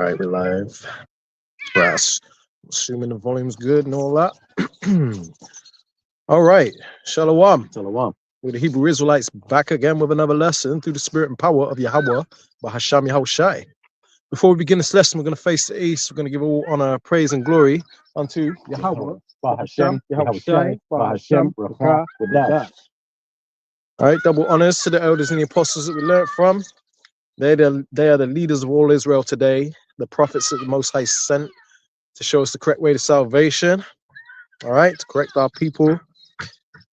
right, we're live. Brass. Assuming the volume's good and all that. All right. Shalom. Shalom. We're the Hebrew Israelites back again with another lesson through the spirit and power of Yahweh by Hashem Yahushai. Before we begin this lesson, we're going to face the east. We're going to give all honor, praise, and glory unto Yahweh. By Hashem, Yahushai, by Hashem, Rakah, with that. All right, double honors to the elders and the apostles that we learned from. They are the leaders of all Israel today, the prophets that the Most High sent to show us the correct way to salvation, all right, to correct our people,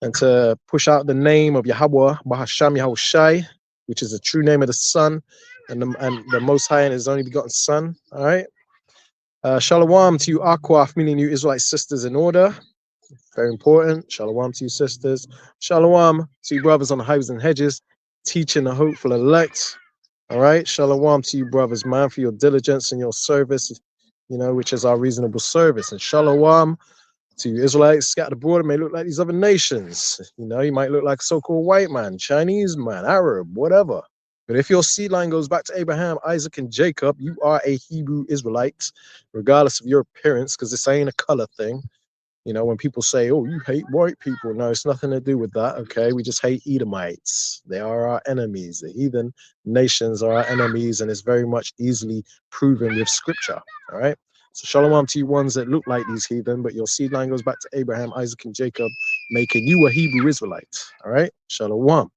and to push out the name of Yahweh, Bahasham Yahushai, which is the true name of the Son, and the Most High and His only begotten Son, all right. Shalom to you, Akwaf, meaning you Israelite sisters in order. Very important. Shalom to you, sisters. Shalom to you, brothers on the highways and hedges, teaching the hopeful elect. All right, shalom to you, brothers, man, for your diligence and your service, which is our reasonable service. And shalom to you, Israelites scattered abroad. It may look like these other nations. You might look like a so-called white man, Chinese man, Arab, whatever. But if your seed line goes back to Abraham, Isaac, and Jacob, you are a Hebrew Israelite, regardless of your appearance, because this ain't a color thing. When people say, oh, you hate white people. No, it's nothing to do with that, okay? We just hate Edomites. They are our enemies. The heathen nations are our enemies, and it's very much easily proven with scripture, all right? So shalom to you ones that look like these heathen, but your seed line goes back to Abraham, Isaac, and Jacob, making you a Hebrew Israelite, all right? Shalom.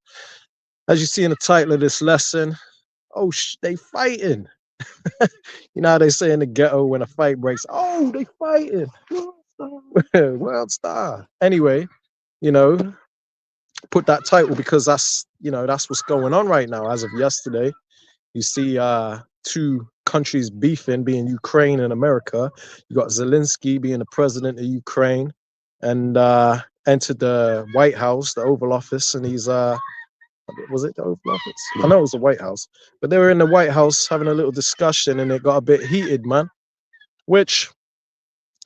As you see in the title of this lesson, they fighting. You know how they say in the ghetto when a fight breaks, oh, they fighting. World star. Anyway, put that title because that's what's going on right now. As of yesterday, you see two countries beefing, being Ukraine and America. You got Zelensky being the president of Ukraine and entered the White House, the Oval Office, and he's was it the Oval Office? I know it was the White House, but they were in the White House having a little discussion and it got a bit heated, man, which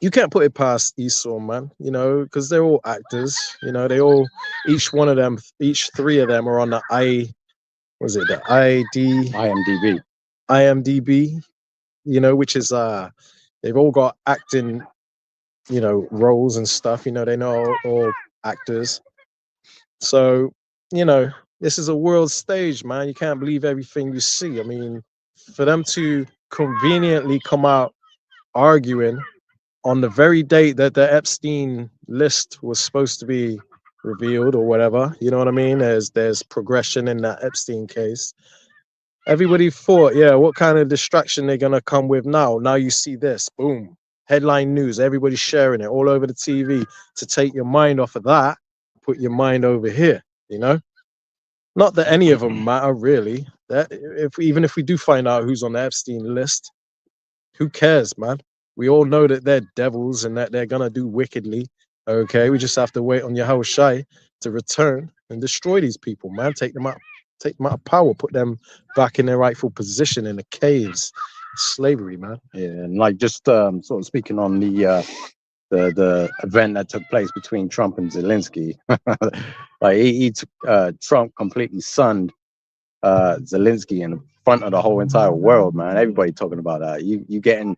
you can't put it past Esau, man, because they're all actors. Each three of them are on the IMDb, which is they've all got acting, roles and stuff. They know all actors. So, this is a world stage, man. You can't believe everything you see. I mean, for them to conveniently come out arguing on the very date that the Epstein list was supposed to be revealed or whatever, you know what I mean? There's progression in that Epstein case. Everybody thought, yeah, what kind of distraction they're going to come with now? Now you see this, boom, headline news, everybody's sharing it all over the TV to take your mind off of that, put your mind over here, Not that any of them matter, really. Even if we do find out who's on the Epstein list, who cares, man? We all know that they're devils and that they're going to do wickedly, okay? We just have to wait on Yahushai to return and destroy these people, man. Take them out of power, put them back in their rightful position in the caves. Slavery, man. Yeah, and like just sort of speaking on the event that took place between Trump and Zelensky, like Trump completely sunned Zelensky in front of the whole entire world, man. Everybody talking about that. You getting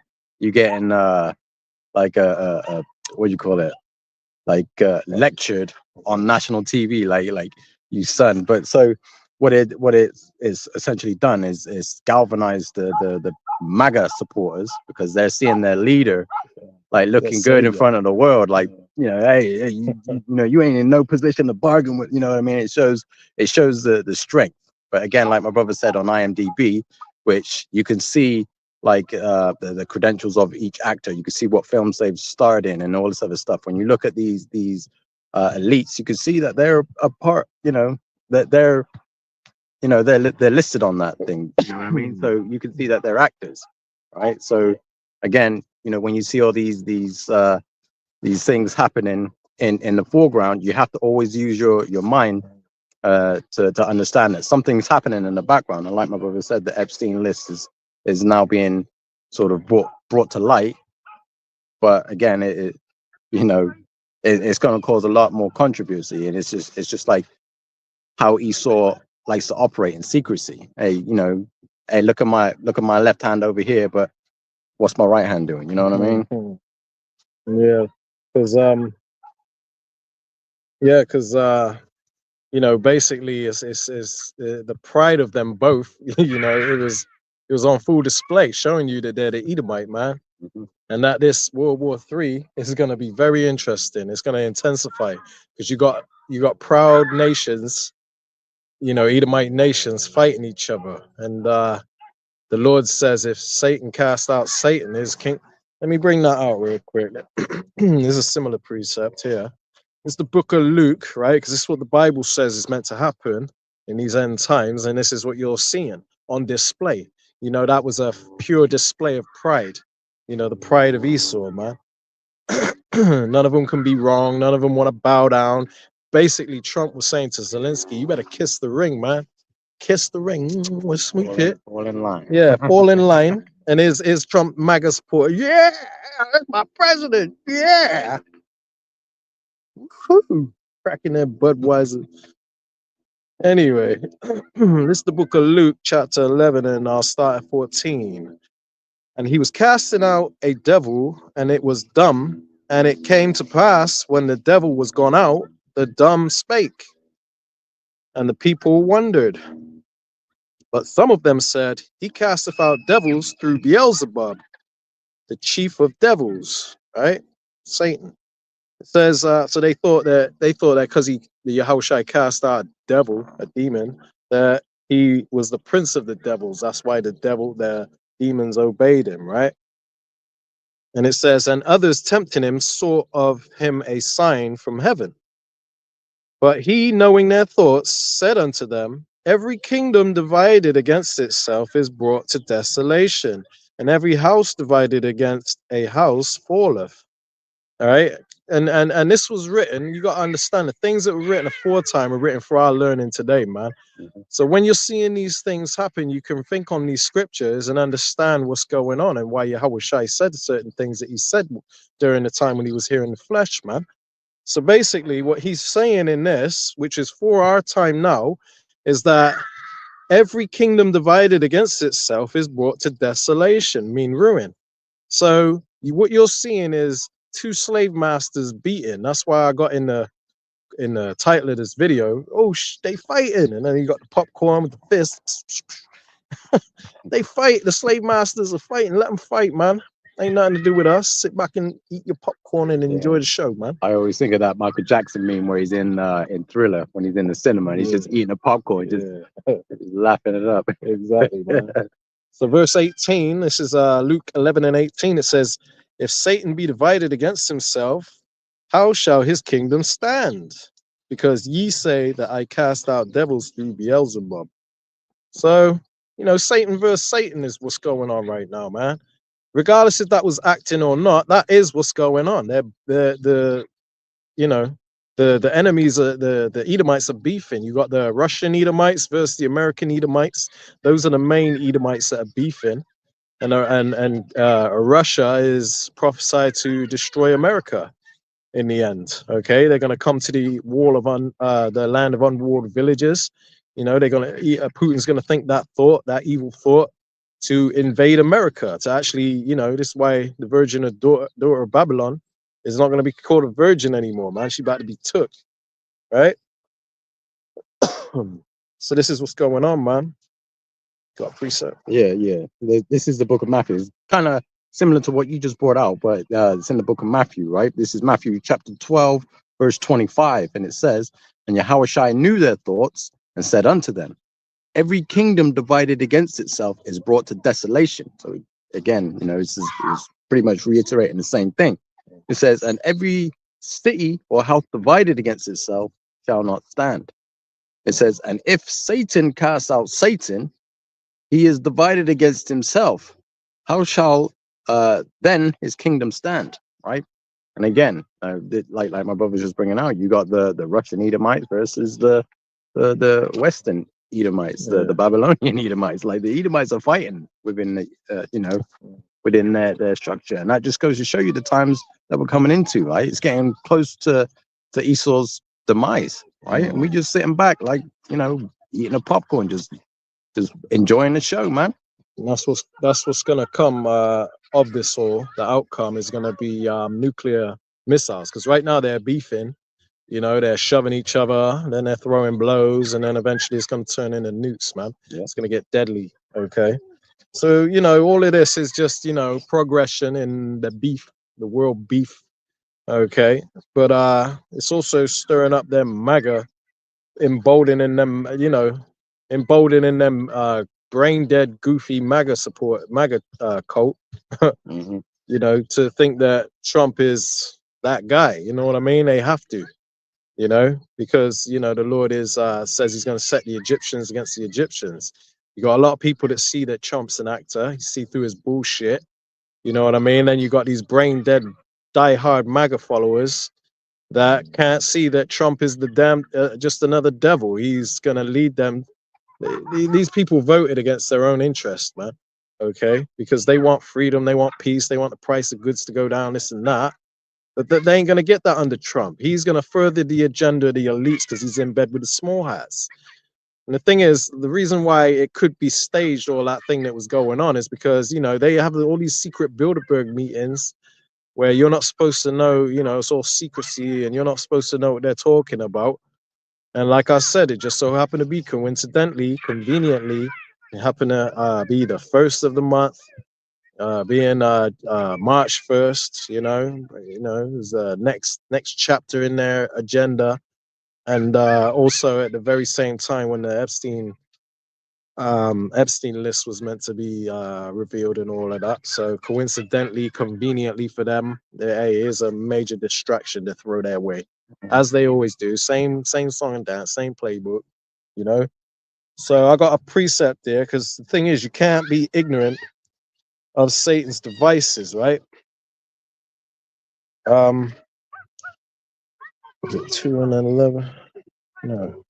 like a what do you call it? Like lectured on national TV, like you son. But so what it is essentially done is galvanized the MAGA supporters because they're seeing their leader like looking good in front of the world, like hey, you ain't in no position to bargain with. You know what I mean? It shows the strength. But again, like my brother said on IMDb, which you can see like the credentials of each actor, you can see what films they've starred in and all this other stuff. When you look at these elites, you can see that they're a part, that they're listed on that thing. You know what I mean? So you can see that they're actors, right? So again, when you see all these things happening in the foreground, you have to always use your mind to understand that something's happening in the background. And like my brother said, the Epstein list is now being sort of brought to light. But again, it's going to cause a lot more controversy, and it's just like how Esau likes to operate in secrecy. Hey, hey, look at my left hand over here, but what's my right hand doing? You know what I mean? Yeah, because basically it's the pride of them both. It was on full display, showing you that they're the Edomite, man. Mhm. And that this World War III is going to be very interesting. It's going to intensify because you got proud nations, Edomite nations fighting each other. And the Lord says, if Satan cast out Satan, his king. Let me bring that out real quick. There's a similar precept here. It's the book of Luke, right? Because this is what the Bible says is meant to happen in these end times, and this is what you're seeing on display. That was a pure display of pride. The pride of Esau, man. None of them can be wrong. None of them want to bow down. Basically, Trump was saying to Zelensky, "You better kiss the ring, man. Kiss the ring. Smooch it. All in line. Yeah, fall in line." And is Trump MAGA supporter? Yeah, that's my president. Yeah. Woo. Cracking their Budweiser. Anyway, this is the book of Luke, chapter 11, and I'll start at 14. And he was casting out a devil, and it was dumb. And it came to pass, when the devil was gone out, the dumb spake. And the people wondered. But some of them said, he casteth out devils through Beelzebub, the chief of devils, right? Satan. It says, so they thought that because the Yahushua cast out a devil, a demon, that he was the prince of the devils. That's why the demons obeyed him, right? And it says, and others tempting him sought of him a sign from heaven. But he, knowing their thoughts, said unto them, every kingdom divided against itself is brought to desolation, and every house divided against a house falleth. All right. And this was written, you got to understand the things that were written aforetime are written for our learning today, man. So when you're seeing these things happen, you can think on these scriptures and understand what's going on and why Yahushua said certain things that he said during the time when he was here in the flesh, man. So basically what he's saying in this, which is for our time now, is that every kingdom divided against itself is brought to desolation, mean ruin. So what you're seeing is two slave masters beating. That's why I got in the title of this video. Oh, they fighting, and then you got the popcorn with the fists. They fight. The slave masters are fighting. Let them fight, man. Ain't nothing to do with us. Sit back and eat your popcorn and enjoy the show, man. I always think of that Michael Jackson meme where he's in Thriller, when he's in the cinema and he's just eating a popcorn, just laughing it up. Exactly, man. So verse 18, this is Luke 11 and 18. It says, if Satan be divided against himself, how shall his kingdom stand? Because ye say that I cast out devils through Beelzebub. So, Satan versus Satan is what's going on right now, man. Regardless if that was acting or not, that is what's going on. The enemies are the Edomites are beefing. You got the Russian Edomites versus the American Edomites. Those are the main Edomites that are beefing. And Russia is prophesied to destroy America in the end. Okay, they're going to come to the wall of the land of unwalled villages. They're going to Putin's going to think that evil thought, to invade America. To actually, this is why the virgin of daughter of Babylon is not going to be called a virgin anymore, man. She's about to be took, right? So this is what's going on, man. Got a precept. Yeah. This is the book of Matthew. It's kind of similar to what you just brought out, but it's in the book of Matthew, right? This is Matthew chapter 12, verse 25, and it says, and Yahushua knew their thoughts and said unto them, every kingdom divided against itself is brought to desolation. So again, it's pretty much reiterating the same thing. It says, and every city or house divided against itself shall not stand. It says, and if Satan casts out Satan, he is divided against himself. How shall then his kingdom stand? Right? And again, like my brother was just bringing out, you got the Russian Edomites versus the Western Edomites, the Babylonian Edomites. Like the Edomites are fighting within the within their structure, and that just goes to show you the times that we're coming into. Right? It's getting close to Esau's demise. Right? And we just sitting back, like eating a popcorn, just enjoying the show, man. And that's what's gonna come of this all. The outcome is gonna be nuclear missiles. Because right now they're beefing. They're shoving each other, then they're throwing blows, and then eventually it's gonna turn into nukes, man. Yeah. It's gonna get deadly. Okay. So all of this is just progression in the beef, the world beef. Okay, but it's also stirring up them MAGA, emboldening them, emboldening them brain dead, goofy MAGA cult. Hmm. To think that Trump is that guy. You know what I mean? They have to. Because the Lord is says He's going to set the Egyptians against the Egyptians. You got a lot of people that see that Trump's an actor. You see through his bullshit. You know what I mean? Then you got these brain dead, die hard MAGA followers that can't see that Trump is the damn just another devil. He's gonna lead them. These people voted against their own interest, man. Okay, because they want freedom, they want peace, they want the price of goods to go down, this and that. But they ain't gonna get that under Trump. He's gonna further the agenda of the elites because he's in bed with the small hats. And the thing is, the reason why it could be staged, all that thing that was going on, is because they have all these secret Bilderberg meetings where you're not supposed to know, it's all secrecy and you're not supposed to know what they're talking about. And like I said, it just so happened to be coincidentally, conveniently, it happened to be the first of the month, being March 1st. There's a next chapter in their agenda, and also at the very same time when the Epstein list was meant to be revealed and all of that. So coincidentally, conveniently for them, hey, here's a major distraction to throw their way, as they always do. Same song and dance, same playbook, you know. So I got a precept there because the thing is, you can't be ignorant of Satan's devices, right? Was it 2:11? No,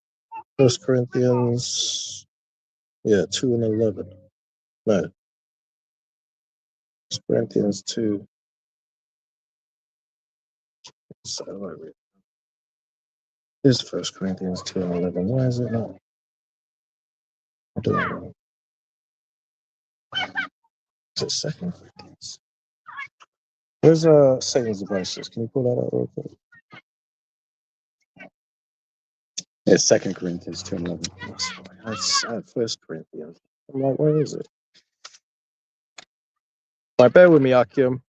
First Corinthians. Yeah, 2:11. No, First Corinthians 2. So Here's First Corinthians 2:11. Why is it not? I don't know. Is it Second Corinthians? Where's Satan's devices? Can you pull that out real quick? It's 2 Corinthians 2:11. I had First Corinthians. I'm like, where is it? Like, bear with me, Akim.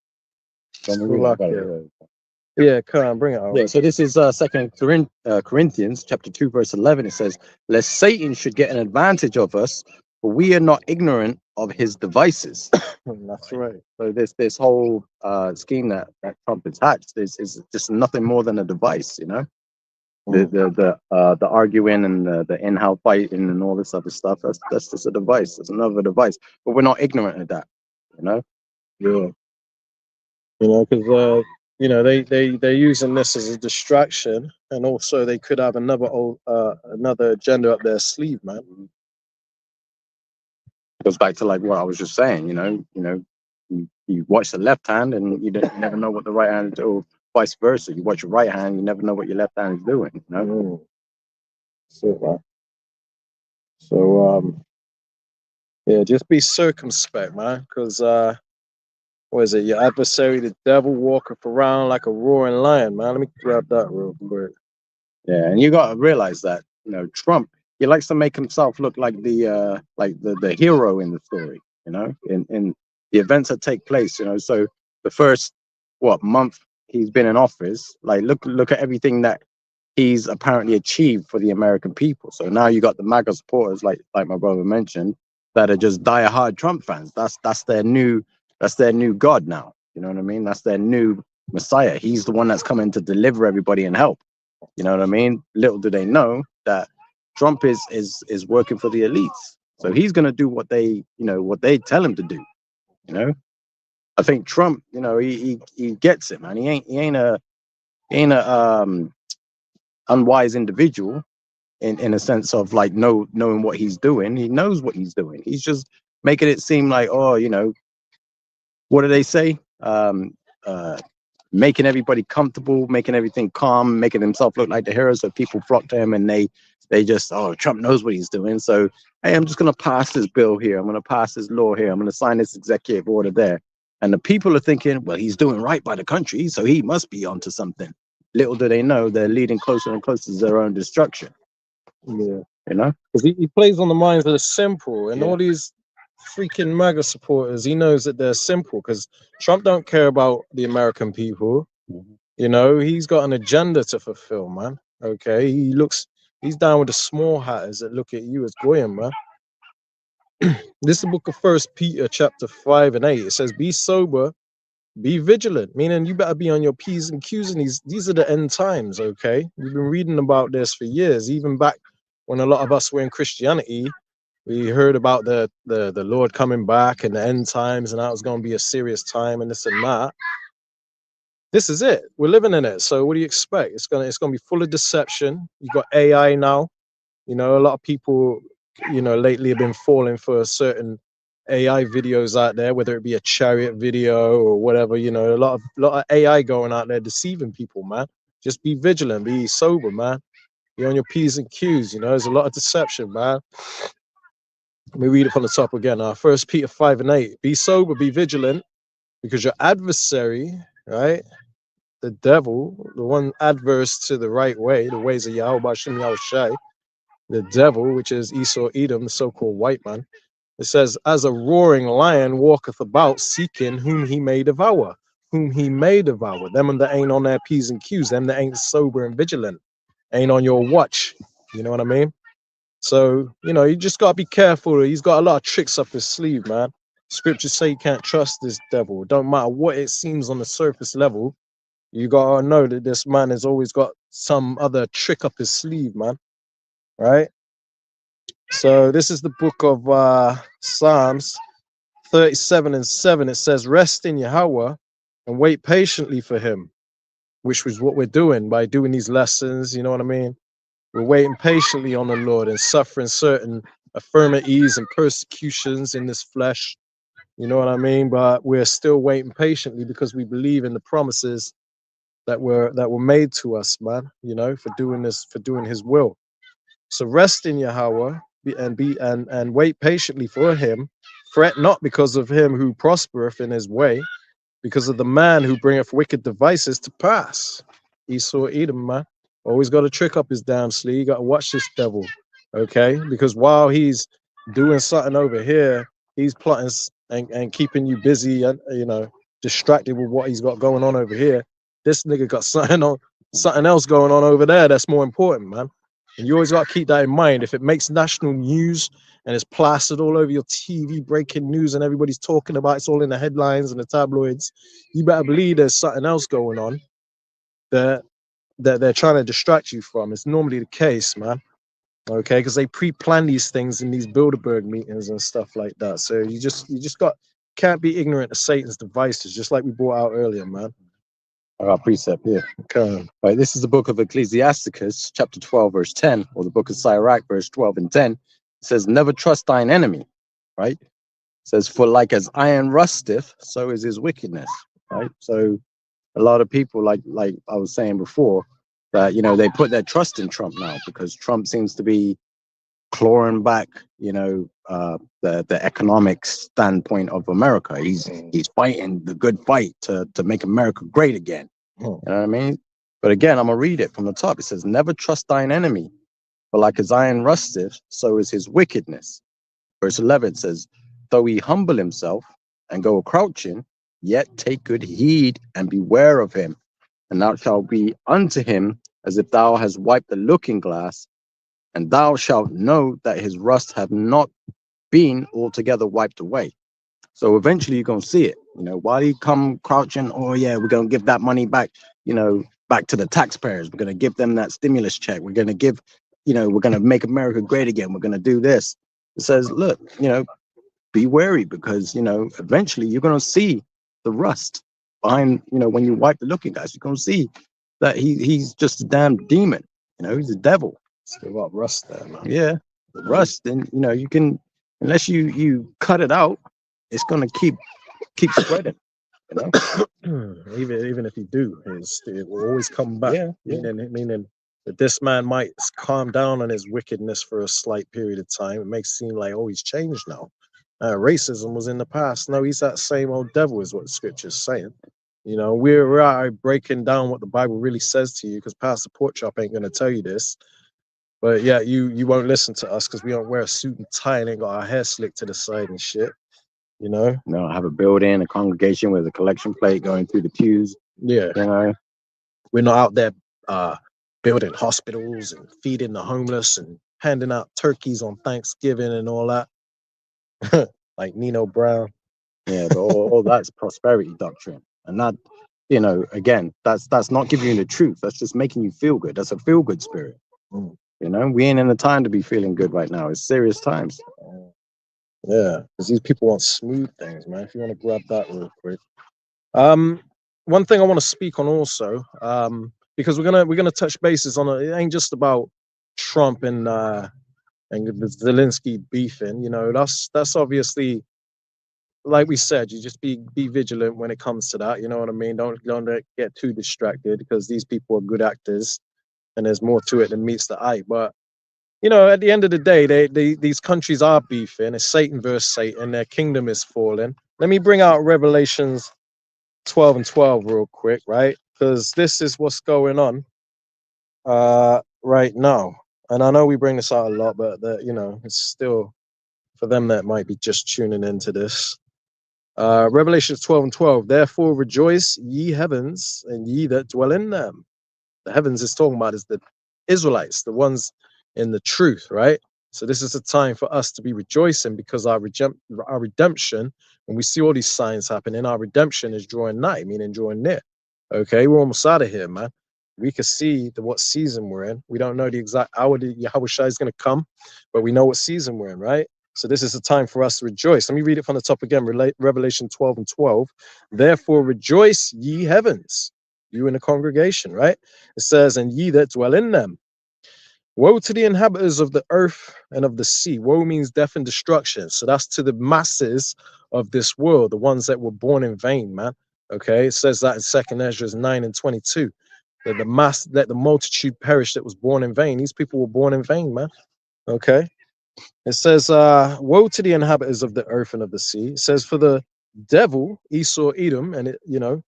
Yeah, come on, bring it out. Yeah, so this is 2 Corinthians chapter 2 verse 11. It says, lest Satan should get an advantage of us, for we are not ignorant of his devices. That's right. So this whole scheme that Trump has hatched is just nothing more than a device, The arguing and the in-house fighting and all this other stuff, that's just a device. It's another device. But we're not ignorant of that, Yeah. Because they're using this as a distraction, and also they could have another agenda up their sleeve, man. It goes back to like what I was just saying, you watch the left hand and you never know what the right hand is, or vice versa. You watch your right hand, you never know what your left hand is doing, So yeah, just be circumspect, man, because what is it? Your adversary, the devil, walketh around like a roaring lion, man. Let me grab that real quick. Yeah, and you got to realize that Trump, he likes to make himself look like the hero in the story, in the events that take place, So the first month he's been in office, like look at everything that he's apparently achieved for the American people. So now you got the MAGA supporters, like my brother mentioned, that are just die-hard Trump fans. That's their new god now. You know what I mean? That's their new messiah. He's the one that's coming to deliver everybody and help. You know what I mean? Little do they know that Trump is working for the elites. So he's gonna do what they tell him to do. I think Trump, he gets it, man. He ain't a unwise individual in a sense of like knowing what he's doing. He knows what he's doing. He's just making it seem like, what do they say? Making everybody comfortable, making everything calm, making himself look like the hero, so people flock to him and they They just, oh, Trump knows what he's doing. So, hey, I'm just going to pass this bill here. I'm going to pass this law here. I'm going to sign this executive order there. And the people are thinking, well, he's doing right by the country, so he must be onto something. Little do they know they're leading closer and closer to their own destruction. Yeah. You know? Because he plays on the minds of the simple, and Yeah. all these freaking MAGA supporters, he knows that they're simple because Trump don't care about the American people. Mhm. You know, he's got an agenda to fulfill, man. Okay, he's down with the small hatters that look at you as goyim, man. This is the book of First Peter, chapter 5 and 8. It says, "Be sober, be vigilant," meaning you better be on your P's and Q's. And these are the end times. Okay, we've been reading about this for years, even back when a lot of us were in Christianity. We heard about the Lord coming back and the end times, and that was going to be a serious time, and this and that. This is it. We're living in it. So what do you expect? It's gonna be full of deception. You got AI now. You know, a lot of people, you know, lately have been falling for certain AI videos out there, whether it be a chariot video or whatever. You know, a lot of AI going out there deceiving people, man. Just be vigilant, be sober, man. Be on your P's and Q's. You know, there's a lot of deception, man. Let me read it from the top again. First Peter 5 and 8. Be sober, be vigilant, because your adversary, right? The devil, the one adverse to the right way, the ways of Yahweh Bashem Yahushai, the devil, which is Esau Edom, the so-called white man. It says, as a roaring lion walketh about, seeking whom he may devour. Whom he may devour. Them that ain't on their P's and Q's, them that ain't sober and vigilant, ain't on your watch. You know what I mean? So, you know, you just got to be careful. He's got a lot of tricks up his sleeve, man. Scriptures say you can't trust this devil. Don't matter what it seems on the surface level. You got to know that this man has always got some other trick up his sleeve, man. Right? So this is the book of Psalms 37 and 7. It says, rest in Yahweh and wait patiently for him, which was what we're doing by doing these lessons. You know what I mean? We're waiting patiently on the Lord and suffering certain infirmities and persecutions in this flesh. You know what I mean? But we're still waiting patiently because we believe in the promises that were made to us, man. You know, for doing this, for doing His will. So rest in Yahweh and wait patiently for Him. Fret not because of him who prospereth in his way, because of the man who bringeth wicked devices to pass. Esau Edom, man. Always got to trick up his damn sleeve. You got to watch this devil, okay? Because while he's doing something over here, he's plotting and keeping you busy and, you know, distracted with what he's got going on over here. This nigga got something else going on over there that's more important, man. And you always got to keep that in mind. If it makes national news and it's plastered all over your TV, breaking news, and everybody's talking about it's all in the headlines and the tabloids, you better believe there's something else going on that they're trying to distract you from. It's normally the case, man. Okay, because they pre-plan these things in these Bilderberg meetings and stuff like that. So you just can't be ignorant of Satan's devices, just like we brought out earlier, man. I got a precept here. Okay. Right, this is the book of Ecclesiasticus, chapter 12, verse 10, or the book of Sirach, verse 12 and 10. It says, never trust thine enemy, right? It says, for like as iron rusteth, so is his wickedness, right? So a lot of people, like I was saying before, that, you know, they put their trust in Trump now because Trump seems to be clawing back, you know, the economic standpoint of America. He's fighting the good fight to make America great again. You know what I mean? But again, I'm gonna read it from the top. It says, never trust thine enemy, for like as iron rusteth, so is his wickedness. Verse 11 says, though he humble himself and go crouching, yet take good heed and beware of him, and thou shalt be unto him as if thou hast wiped the looking glass, and thou shalt know that his rust have not been altogether wiped away. So eventually you're going to see it. You know, while he come crouching, oh yeah, we're going to give that money back, you know, back to the taxpayers. We're going to give them that stimulus check. We're going to give, you know, we're going to make America great again. We're going to do this. It says, look, you know, be wary because, you know, eventually you're going to see the rust behind, you know, when you wipe the looking glass, you're going to see that he's just a damn demon. You know, he's a devil. Still got rust there, man. Yeah, the rust. And, you know, you can, unless you cut it out, it's going to keep spreading. You know? Even if you do, it will always come back. Yeah, yeah. Meaning that this man might calm down on his wickedness for a slight period of time. It makes it seem like, oh, he's changed now. Racism was in the past. No, he's that same old devil, is what the scripture's saying. You know, we're out breaking down what the Bible really says to you, because Pastor Porkchop ain't going to tell you this. But yeah, you won't listen to us because we don't wear a suit and tie and ain't got our hair slicked to the side and shit. You know? No, have a building, a congregation with a collection plate going through the pews. Yeah. You know, we're not out there building hospitals and feeding the homeless and handing out turkeys on Thanksgiving and all that. Like Nino Brown. Yeah, but all that's prosperity doctrine. And that, you know, again, that's not giving you the truth. That's just making you feel good. That's a feel good spirit. Mm. You know, we ain't in the time to be feeling good right now. It's serious times. Yeah, because these people want smooth things, man. If you want to grab that real quick. One thing I want to speak on also, because we're gonna touch bases on it. It ain't just about Trump and Zelensky beefing. You know, that's obviously, like we said, you just be vigilant when it comes to that. You know what I mean? Don't get too distracted, because these people are good actors, and there's more to it than meets the eye. But you know, at the end of the day, these countries are beefing. It's Satan versus Satan. Their kingdom is falling. Let me bring out Revelations 12 and 12 real quick, right? Because this is what's going on right now. And I know we bring this out a lot, but you know, it's still for them that might be just tuning into this. Revelations 12 and 12. Therefore rejoice, ye heavens, and ye that dwell in them. The heavens is talking about is the Israelites, the ones in the truth, right? So this is a time for us to be rejoicing, because our redemption, when we see all these signs happening, our redemption is drawing nigh, meaning drawing near. Okay, we're almost out of here, man. We can see what season we're in. We don't know the exact hour that Yahweh Shai is going to come, but we know what season we're in, right? So this is a time for us to rejoice. Let me read it from the top again, Revelation 12 and 12. Therefore rejoice, ye heavens, you in the congregation, right? It says, and ye that dwell in them. Woe to the inhabitants of the earth and of the sea. Woe means death and destruction. So that's to the masses of this world, the ones that were born in vain, man. Okay, it says that in 2nd Ezra 9 and 22. That the multitude perished that was born in vain. These people were born in vain, man. Okay. It says, woe to the inhabitants of the earth and of the sea. It says, for the devil, Esau, Edom, and it, you know,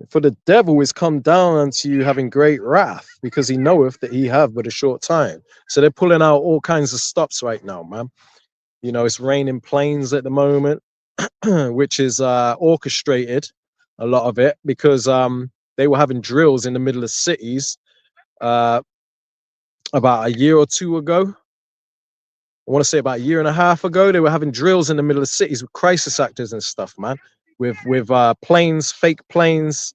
for the devil is come down unto you having great wrath, because he knoweth that he have but a short time. So they're pulling out all kinds of stops right now, man. You know, it's raining planes at the moment, which is orchestrated, a lot of it, because they were having drills in the middle of cities about a year or two ago. I want to say about a year and a half ago, they were having drills in the middle of cities with crisis actors and stuff, man, with planes, fake planes,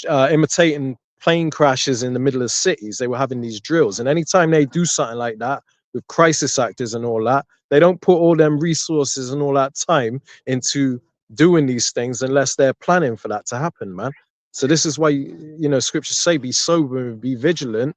imitating plane crashes in the middle of cities. They were having these drills, and anytime they do something like that with crisis actors and all that, they don't put all them resources and all that time into doing these things unless they're planning for that to happen, man. So this is why, you know, scriptures say be sober and be vigilant,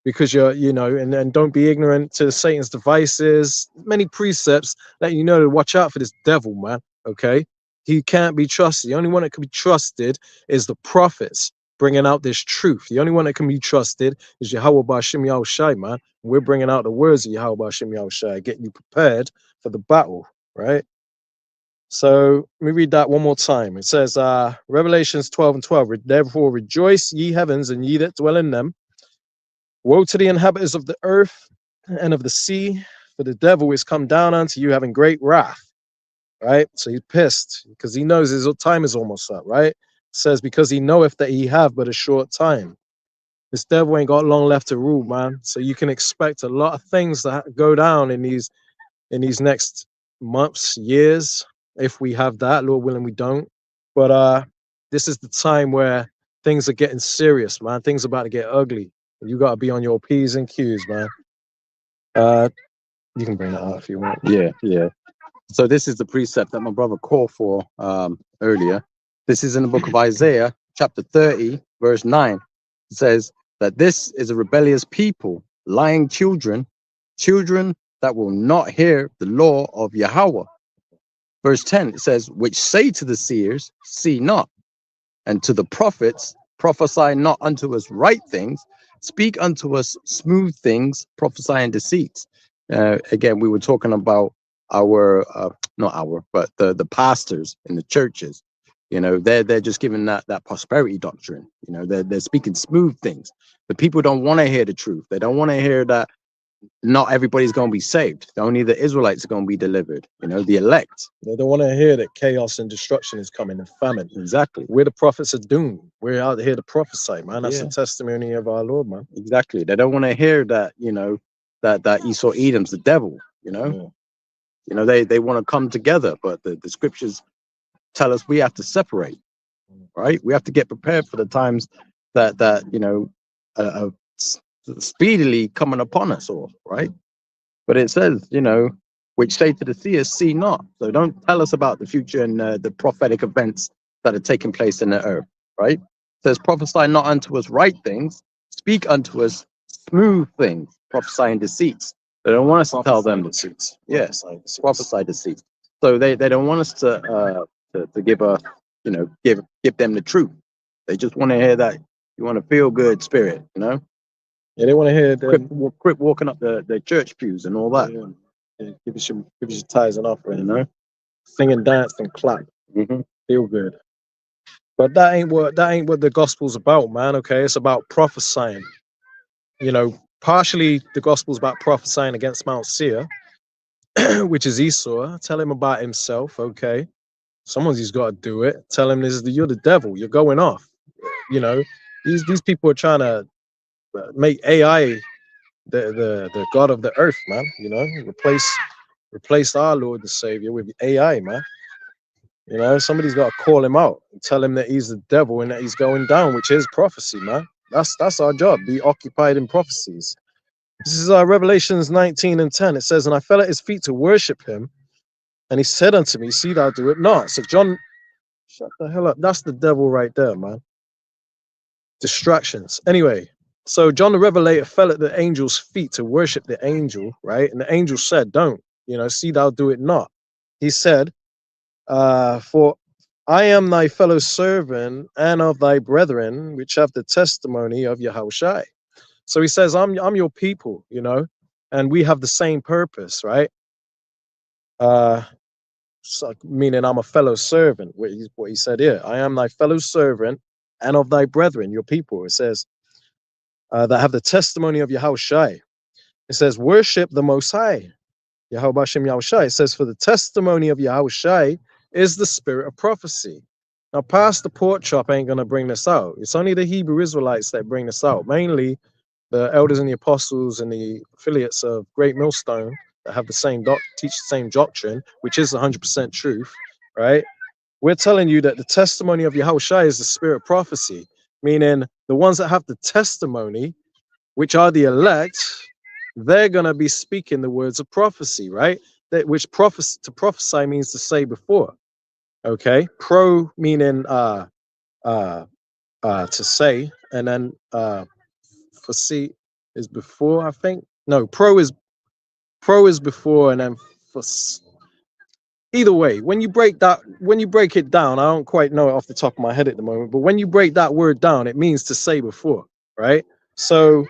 because you're, you know, and don't be ignorant to Satan's devices. Many precepts let you know to watch out for this devil, man. Okay, he can't be trusted. The only one that can be trusted is the prophets bringing out this truth. The only one that can be trusted is Yahweh Ba'Shem Yahushai, man. We're bringing out the words of Yahweh Ba'Shem Yahushai, getting you prepared for the battle, right? So let me read that one more time. It says, Revelations 12 and 12. Therefore rejoice, ye heavens, and ye that dwell in them. Woe to the inhabitants of the earth and of the sea, for the devil is come down unto you having great wrath. Right? So he's pissed because he knows his time is almost up, right? It says, because he knoweth that he have but a short time. This devil ain't got long left to rule, man. So you can expect a lot of things to go down in these next months, years, if we have that. Lord willing, we don't. But this is the time where things are getting serious, man. Things are about to get ugly. You got to be on your P's and Q's, man. You can bring that out if you want. Yeah. So this is the precept that my brother called for earlier. This is in the book of Isaiah, chapter 30, verse 9. It says that this is a rebellious people, lying children that will not hear the law of Yahweh. Verse 10, it says, which say to the seers, see not, and to the prophets, prophesy not unto us right things, speak unto us smooth things, prophesying deceits. Again, we were talking about our not our, but the pastors in the churches. You know, they're just giving that prosperity doctrine. You know, they're speaking smooth things. The people don't want to hear the truth. They don't want to hear that not everybody's going to be saved. Only the Israelites are going to be delivered. You know, the elect. They don't want to hear that chaos and destruction is coming and famine. Exactly. We're the prophets of doom. We're out here to prophesy, man. That's Yeah. the testimony of our Lord, man. Exactly. They don't want to hear that, you know, that Esau Edom's the devil, you know. Yeah. You know, they want to come together, but the scriptures tell us we have to separate, right? We have to get prepared for the times that you know, speedily coming upon us all, right? But it says, you know, which say to the seers, see not. So don't tell us about the future and the prophetic events that are taking place in the earth, right? It says, prophesy not unto us right things, speak unto us smooth things, prophesying deceits. They don't want us to tell them deceits. Yes, prophesy deceits. So they don't want us to give a, you know, give them the truth. They just want to hear that you want to feel good spirit, you know. Yeah, they want to hear the Crip walking up the church pews and all that. yeah, give you your tithes and offering, You know, sing and dance and clap, feel good. But that ain't what the gospel's about, man. Okay, it's about prophesying. You know, partially the gospel's about prophesying against Mount Seir, which is Esau. Tell him about himself. Okay, someone's got to do it. Tell him you're the devil. You're going off. You know, these people are trying to make AI the god of the earth, man. You know, replace our Lord and Savior with AI, man. You know, somebody's got to call him out and tell him that he's the devil and that he's going down, which is prophecy, man. That's our job. Be occupied in prophecies. This is Revelations 19 and 10. It says, and I fell at his feet to worship him, and he said unto me, see thou do it not. So John, shut the hell up. That's the devil right there, man. Distractions. Anyway, so John the Revelator fell at the angel's feet to worship the angel, right? And the angel said, don't, you know, see thou do it not. He said, for I am thy fellow servant and of thy brethren, which have the testimony of Yahushai. So he says, I'm your people, you know, and we have the same purpose, right? So, meaning I'm a fellow servant, what he said here. I am thy fellow servant and of thy brethren, your people. It says, that have the testimony of Yahushai. It says, worship the Most High. Yahweh Shem Yahushai. It says, for the testimony of Yahushai is the spirit of prophecy. Now, past the pork chop ain't going to bring this out. It's only the Hebrew Israelites that bring this out. Mainly the elders and the apostles and the affiliates of Great Millstone that have the same teach the same doctrine, which is 100% truth, right? We're telling you that the testimony of Yahushai is the spirit of prophecy, meaning the ones that have the testimony, which are the elect, they're going to be speaking the words of prophecy, right? Which to prophesy means to say before. Okay, pro meaning to say, and then foresee is before, I think. No, pro is before, and then for. Either way, when you break it down, I don't quite know it off the top of my head at the moment, but when you break that word down, it means to say before, right? So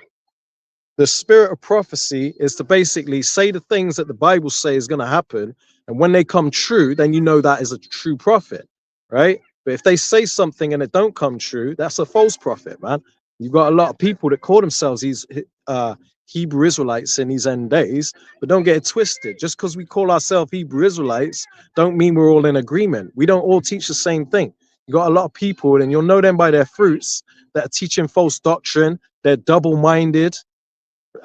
the spirit of prophecy is to basically say the things that the Bible says is going to happen, and when they come true, then you know that is a true prophet, right? But if they say something and it don't come true, that's a false prophet, man. You've got a lot of people that call themselves these Hebrew Israelites in these end days, but don't get it twisted. Just because we call ourselves Hebrew Israelites, don't mean we're all in agreement. We don't all teach the same thing. You got a lot of people, and you'll know them by their fruits, that are teaching false doctrine. They're double-minded.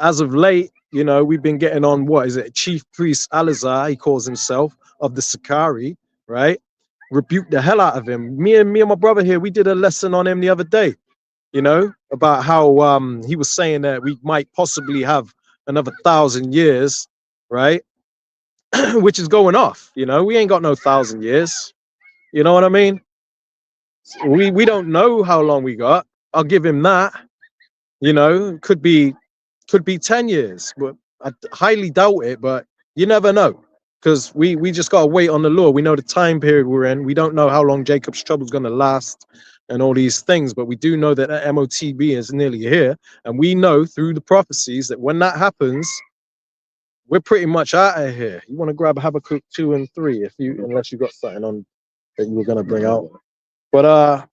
As of late, you know, we've been getting on, what is it, Chief Priest Alazar, he calls himself, of the Sakari, right? Rebuke the hell out of him. Me and my brother here, we did a lesson on him the other day, you know, about how he was saying that we might possibly have another 1,000 years, right? Which is going off, you know, we ain't got no 1,000 years. You know what I mean? We don't know how long we got. I'll give him that. You know, could be 10 years, but I highly doubt it, but you never know, because we just got to wait on the Lord. We know the time period we're in. We don't know how long Jacob's trouble is going to last. and all these things. But we do know that MOTB is nearly here, and we know through the prophecies that when that happens, we're pretty much out of here. You want to grab Habakkuk 2 and 3 if you, unless you got something on that you were gonna bring out. But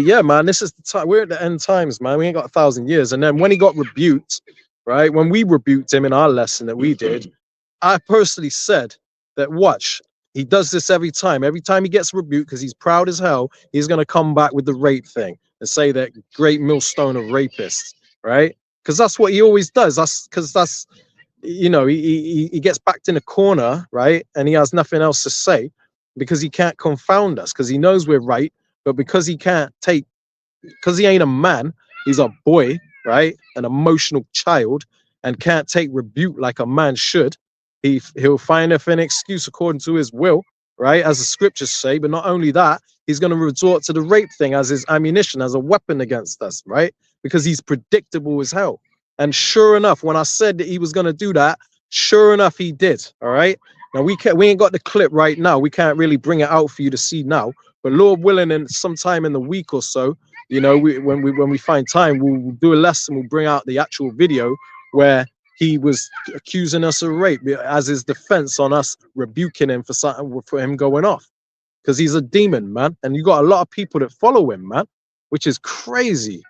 yeah, man, this is the time. We're at the end times, man. We ain't got 1,000 years. And then when he got rebuked, right? When we rebuked him in our lesson that we did, I personally said that watch, he does this every time. Every time he gets rebuked because he's proud as hell, he's gonna come back with the rape thing and say that great millstone of rapists, right? Because that's what he always does. That's you know, he gets backed in a corner, right? And he has nothing else to say because he can't confound us, because he knows we're right, but because he can't take, because he ain't a man, he's a boy, right? An emotional child, and can't take rebuke like a man should. He'll find an excuse according to his will, right? As the scriptures say. But not only that, he's going to resort to the rape thing as his ammunition, as a weapon against us, right? Because he's predictable as hell. And sure enough, when I said that he was going to do that, sure enough, he did. All right. Now we ain't got the clip right now. We can't really bring it out for you to see now. But Lord willing, in sometime in the week or so, you know, when we find time, we'll do a lesson. We'll bring out the actual video where he was accusing us of rape as his defense on us rebuking him for something, for him going off, because he's a demon, man. And you got a lot of people that follow him, man, which is crazy.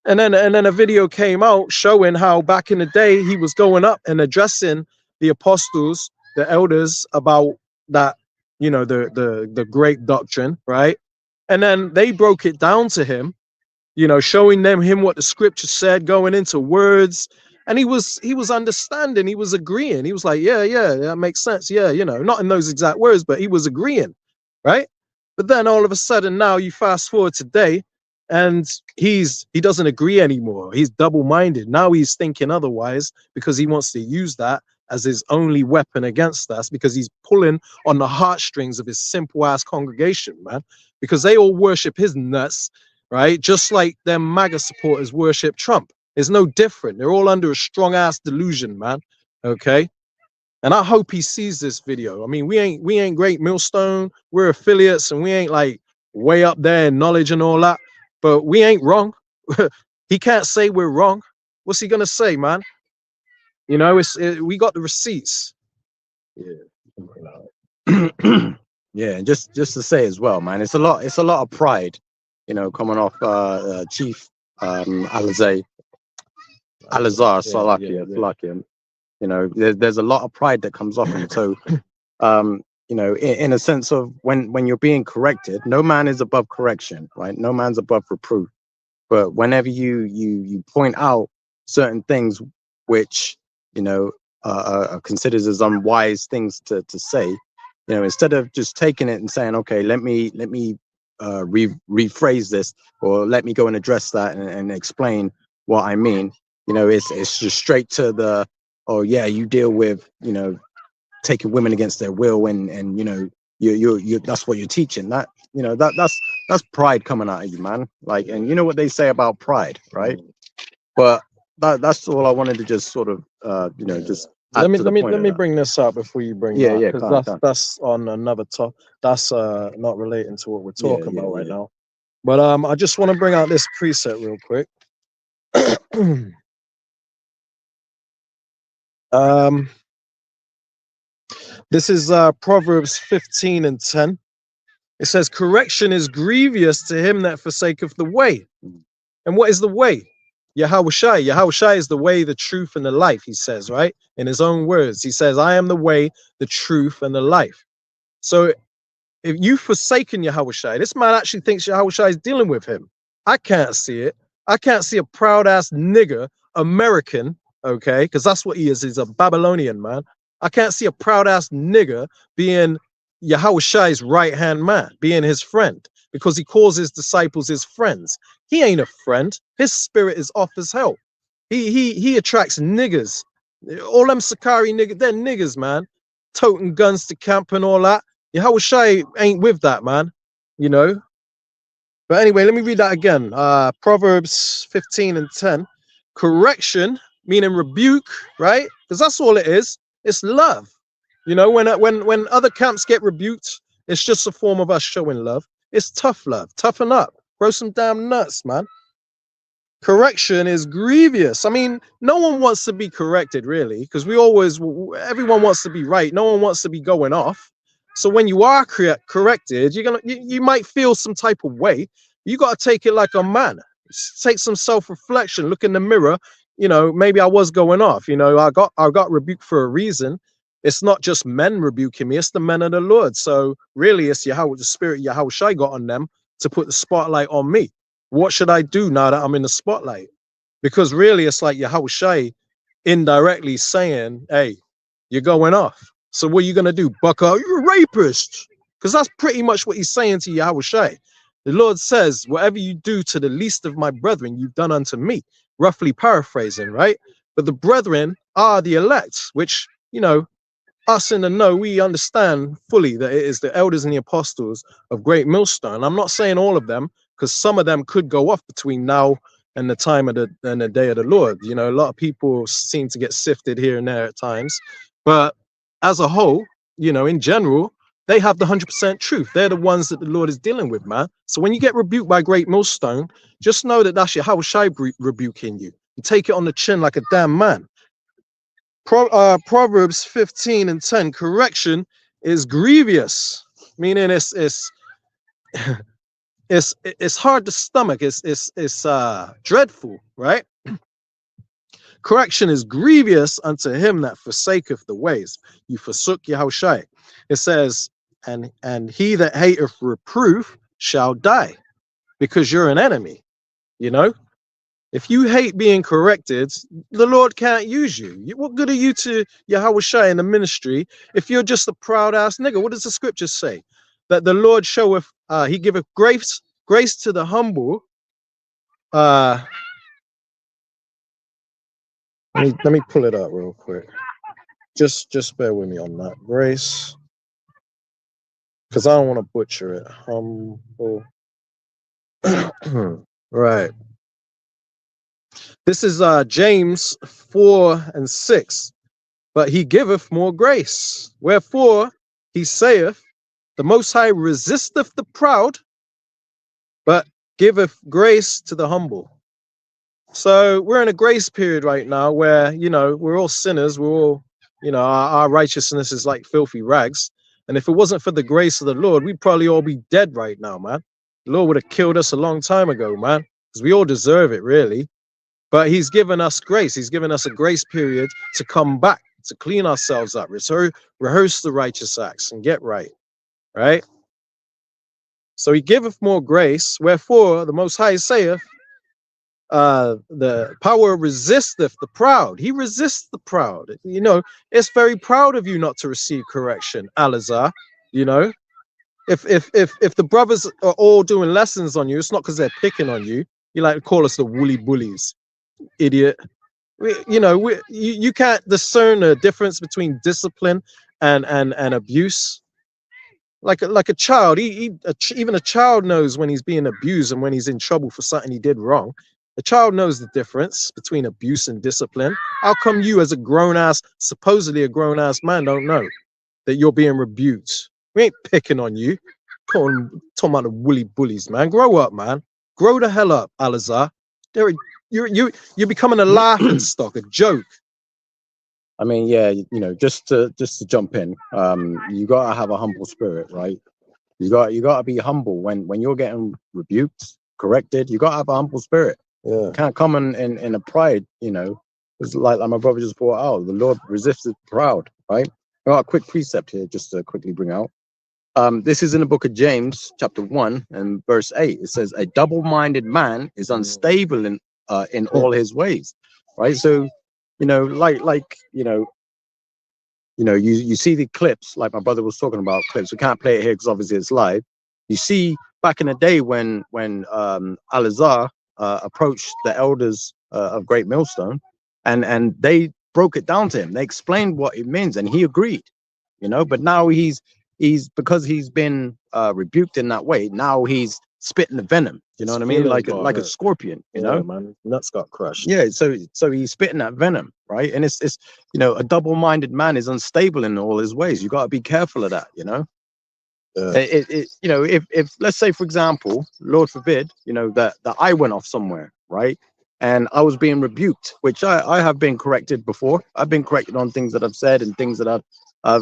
And then a video came out showing how back in the day he was going up and addressing the apostles, the elders, about that, you know, the great doctrine, right? And then they broke it down to him, you know, showing him what the scripture said, going into words, and he was understanding, he was agreeing, he was like, yeah, that makes sense, yeah, you know, not in those exact words, but he was agreeing, right? But then all of a sudden now you fast forward today, and he doesn't agree anymore. He's double-minded. Now he's thinking otherwise because he wants to use that as his only weapon against us, because he's pulling on the heartstrings of his simple ass congregation, man, because they all worship his nuts, right? Just like them MAGA supporters worship Trump. It's no different. They're all under a strong ass delusion, man. Okay. And I hope he sees this video. I mean, we ain't Great Millstone. We're affiliates, and we ain't like way up there in knowledge and all that. But we ain't wrong. He can't say we're wrong. What's he gonna say, man? You know, we got the receipts. Yeah. Yeah, and just to say as well, man, it's a lot of pride, you know, coming off Chief Alazar Salakia. You know, there's a lot of pride that comes off him. So you know, in a sense of when you're being corrected, no man is above correction, right? No man's above reproof. But whenever you point out certain things which, you know, are considered as unwise things to say, you know, instead of just taking it and saying, okay, let me rephrase this, or let me go and address that and explain what I mean, you know, it's just straight to the, oh yeah, you deal with, you know, taking women against their will, and you know, you that's what you're teaching. That, you know, that's pride coming out of you, man. Like, and you know what they say about pride, right? But that's all I wanted to just sort of you know, just let me bring this up before you bring that, because that's on another top. That's not relating to what we're talking about right now. But I just want to bring out this preset real quick. This is Proverbs 15 and 10. It says, correction is grievous to him that forsaketh the way. And what is the way? Yahushai. Yahushai is the way, the truth, and the life, he says, right? In his own words, he says, I am the way, the truth, and the life. So if you've forsaken Yahushai, this man actually thinks Yahushai is dealing with him. I can't see it. I can't see a proud-ass nigger, American, okay? Because that's what he is. He's a Babylonian, man. I can't see a proud-ass nigger being Yahushai's right-hand man, being his friend, because he calls his disciples his friends. He ain't a friend. His spirit is off as hell. He attracts niggers. All them Sakari niggas, they're niggers, man. Toting guns to camp and all that. Yahushai ain't with that, man. You know? But anyway, let me read that again. Proverbs 15 and 10. Correction, meaning rebuke, right? Because that's all it is. It's love. You know, when other camps get rebuked, it's just a form of us showing love. It's tough love. Toughen up. Grow some damn nuts, man. Correction is grievous. I mean, no one wants to be corrected, really, because everyone wants to be right. No one wants to be going off. So when you are corrected, you might feel some type of way. You got to take it like a man. Take some self-reflection. Look in the mirror. Maybe I was going off. I got rebuked for a reason. It's not just men rebuking me. It's the men of the Lord. So really, it's the spirit Yahushua got on them to put the spotlight on me. What should I do now that I'm in the spotlight? Because really, it's like Yahushua indirectly saying, hey, you're going off. So what are you going to do? Buck out, you're a rapist. Because that's pretty much what he's saying to Yahushua. The Lord says, whatever you do to the least of my brethren, you've done unto me. Roughly paraphrasing, right? But the brethren are the elect, which, us in the know, we understand fully that it is the elders and the apostles of Great Millstone. I'm not saying all of them, because some of them could go off between now and the time of the day of the Lord. A lot of people seem to get sifted here and there at times, but as a whole, in general, they have the 100% truth. They're the ones that the Lord is dealing with, man. So when you get rebuked by Great Millstone, just know that that's your Yahushua rebuking you. You take it on the chin like a damn man. Proverbs 15:10, correction is grievous, meaning it's hard to stomach. It's dreadful, right? Correction is grievous unto him that forsaketh the ways. You forsook Yahushua. It says, and he that hateth reproof shall die, because you're an enemy. If you hate being corrected, the Lord can't use you. What good are you to Yahushua in the ministry if you're just a proud ass nigga? What does the scripture say? That the Lord showeth, he giveth grace to the humble. Let me pull it up real quick. Just bear with me on that. Grace, because I don't want to butcher it. Humble. Right. This is James 4:6. But he giveth more grace. Wherefore he saith, the Most High resisteth the proud, but giveth grace to the humble. So we're in a grace period right now where, we're all sinners. We're all, our righteousness is like filthy rags. And if it wasn't for the grace of the Lord, we'd probably all be dead right now, man. The Lord would have killed us a long time ago, man, because we all deserve it, really. But he's given us grace. He's given us a grace period to come back, to clean ourselves up, rehearse the righteous acts and get right, right? So he giveth more grace, wherefore the Most High saith, the power resisteth the proud. He resists the proud. It's very proud of you not to receive correction, Alazar. If the brothers are all doing lessons on you, it's not because they're picking on you. You like to call us the woolly bullies, idiot. You can't discern the difference between discipline and abuse. Like a child, even a child knows when he's being abused and when he's in trouble for something he did wrong. A child knows the difference between abuse and discipline. How come you, as supposedly a grown ass man, don't know that you're being rebuked? We ain't picking on you. Talking about the woolly bullies, man. Grow up, man. Grow the hell up, Alazar. You're becoming a laughing stock, a joke. I mean, yeah, just to jump in, you gotta have a humble spirit, right? You gotta be humble when you're getting rebuked, corrected. You gotta have a humble spirit. Yeah. You can't come in a pride, It's like my brother just brought out. The Lord resists the proud, right? I got a quick precept here just to quickly bring out. This is in the book of James, chapter 1 and verse 8. It says, a double-minded man is unstable in all his ways, right? So, you see the clips, like my brother was talking about clips. We can't play it here because obviously it's live. You see back in the day when Alazar approached the elders of Great Millstone, and they broke it down to him. They explained what it means, and he agreed. But now he's because he's been rebuked in that way. Now he's spitting the venom. You know what I mean? Like a scorpion. Man, nuts got crushed. Yeah. So he's spitting that venom, right? And it's a double-minded man is unstable in all his ways. You got to be careful of that. You know, if let's say, for example, Lord forbid, you know, that I went off somewhere, right, and I was being rebuked, which I have been corrected before. I've been corrected on things that I've said and things that I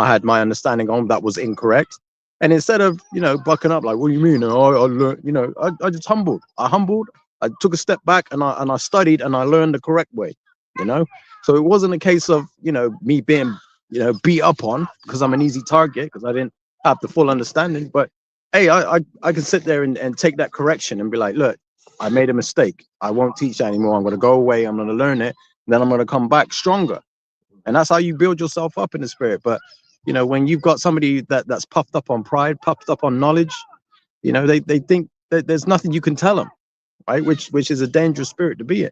had my understanding on that was incorrect. And instead of, you know, bucking up like, what do you mean? I learned, you know, I just humbled. I took a step back and I studied and I learned the correct way, you know. So it wasn't a case of, you know, me being, you know, beat up on because I'm an easy target because I didn't have the full understanding. But hey, I can sit there and take that correction and be like, look, I made a mistake. I won't teach that anymore. I'm going to go away. I'm going to learn it. Then I'm going to come back stronger. And that's how you build yourself up in the spirit. But, you know, when you've got somebody that's puffed up on pride, puffed up on knowledge, you know, they think that there's nothing you can tell them, right? Which is a dangerous spirit to be in.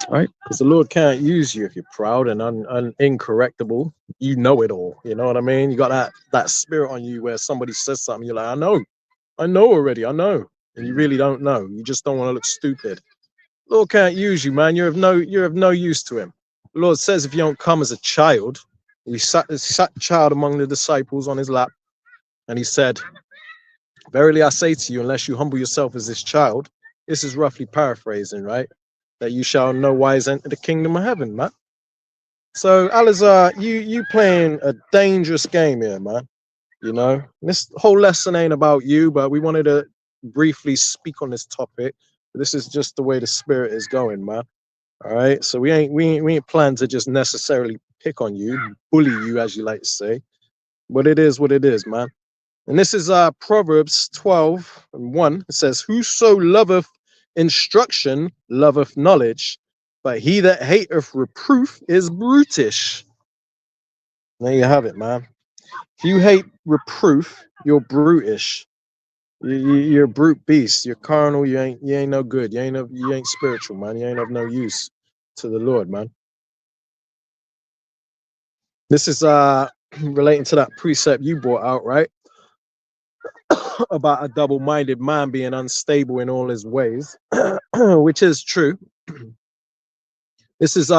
Right? Because the Lord can't use you if you're proud and incorrectable. You know it all. You know what I mean? You got that spirit on you where somebody says something, you're like, I know already, I know. And you really don't know. You just don't want to look stupid. The Lord can't use you, man. You're of no use to him. The Lord says if you don't come as a child, he sat child among the disciples on his lap, and he said, verily I say to you, unless you humble yourself as this child, this is roughly paraphrasing, right? That you shall no wise enter the kingdom of heaven, man. So, Alizar, you playing a dangerous game here, man. You know, this whole lesson ain't about you, but we wanted to briefly speak on this topic. This is just the way the spirit is going, man. All right. So we ain't planning to just necessarily pick on you, bully you, as you like to say. But it is what it is, man. And this is Proverbs 12:1. It says, whoso loveth instruction loveth knowledge, but he that hateth reproof is brutish. There you have it, man. If you hate reproof, you're brutish. You're a brute beast. You're carnal. You ain't no good. You ain't spiritual, man. You ain't of no use to the Lord, man. This is relating to that precept you brought out, right? About a double-minded man being unstable in all his ways, which is true. This is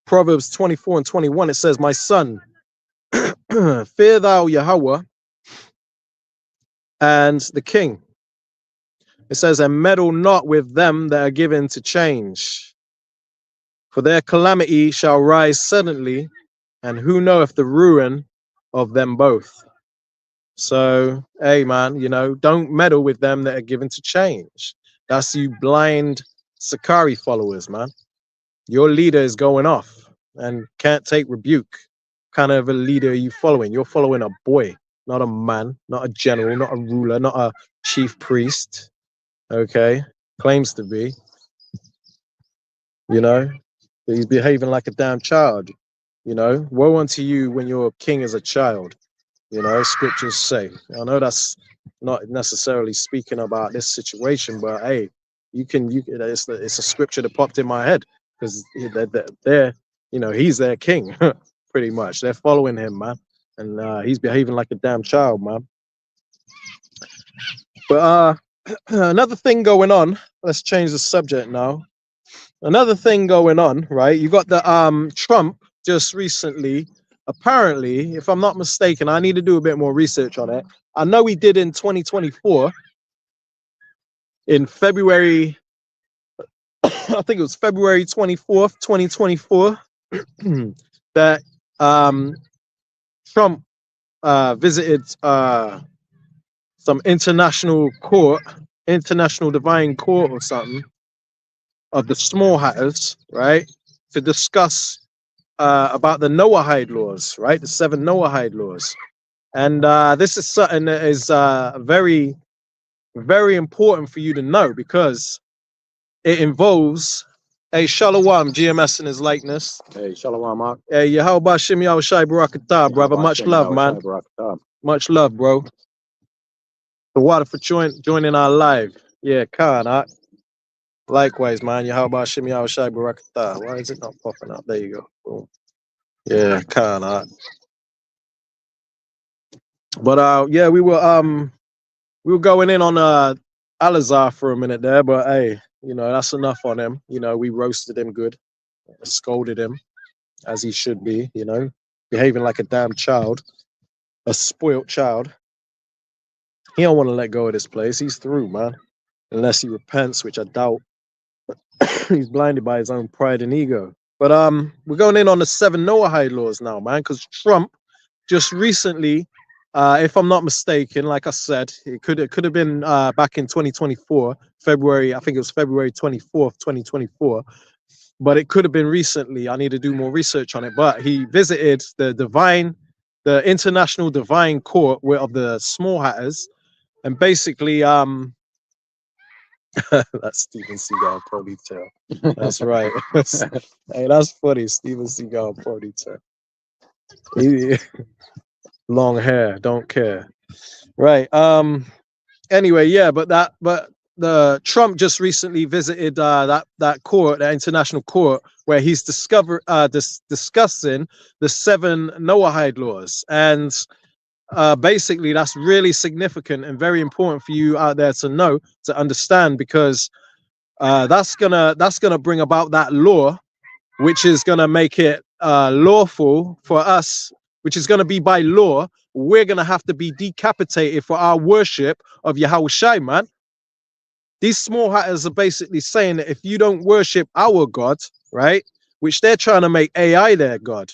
Proverbs 24:21. It says, my son, fear thou Yahweh and the king. It says, and meddle not with them that are given to change, for their calamity shall rise suddenly, and who knoweth the ruin of them both. So, hey, man, you know, don't meddle with them that are given to change. That's you blind Sakari followers, man. Your leader is going off and can't take rebuke. Kind of a leader are you following? You're following a boy, not a man, not a general, not a ruler, not a chief priest. Okay, claims to be. You know, he's behaving like a damn child. You know, woe unto you when your king is a child. You know, scriptures say. I know that's not necessarily speaking about this situation, but hey, it's a scripture that popped in my head because they're, you know, he's their king, pretty much. They're following him, man, and he's behaving like a damn child, man. But another thing going on. Let's change the subject now. Another thing going on, right? You got the Trump just recently. Apparently, if I'm not mistaken, I need to do a bit more research on it. I know he did in 2024, in February, I think it was February 24th, 2024, that Trump visited some international divine court or something of the small hatters, right, to discuss about the Noahide laws, right? The 7 Noahide laws. And this is something that is very, very important for you to know because it involves a Shalom, GMS in his likeness. Hey, Shalom, Mark. Hey, Yahweh Shem Yahweh Shai Barakatah, brother. Much love, man. Much love, bro. The water for joining our live. Yeah, Khan. Likewise, man. Yahweh Shem Yahweh Shai Barakatah. Why is it not popping up? There you go. Boom. Yeah, Khan. But yeah, we were going in on Alazar for a minute there, but hey, you know, that's enough on him. You know, we roasted him good, scolded him as he should be, you know, behaving like a damn child. a spoilt child. He don't want to let go of this place. He's through, man. Unless he repents, which I doubt. He's blinded by his own pride and ego. But we're going in on the 7 Noahide laws now, man, because Trump just recently, if I'm not mistaken, like I said, it could have been back in 2024, February. I think it was February 24th, 2024. But it could have been recently. I need to do more research on it. But he visited the International Divine Court of the Small Hatters, and basically, that's Steven Seagal ponytail. That's right. Hey, that's funny. Steven Seagal ponytail. Long hair, don't care. Right. Anyway, yeah, but the Trump just recently visited that court, that international court, where he's discussing the 7 Noahide laws, and basically that's really significant and very important for you out there to know, to understand, because that's gonna bring about that law, which is gonna make it lawful for us, which is gonna be by law. We're gonna have to be decapitated for our worship of Yahweh Shai, man. These small hatters are basically saying that if you don't worship our God, right, which they're trying to make AI their God,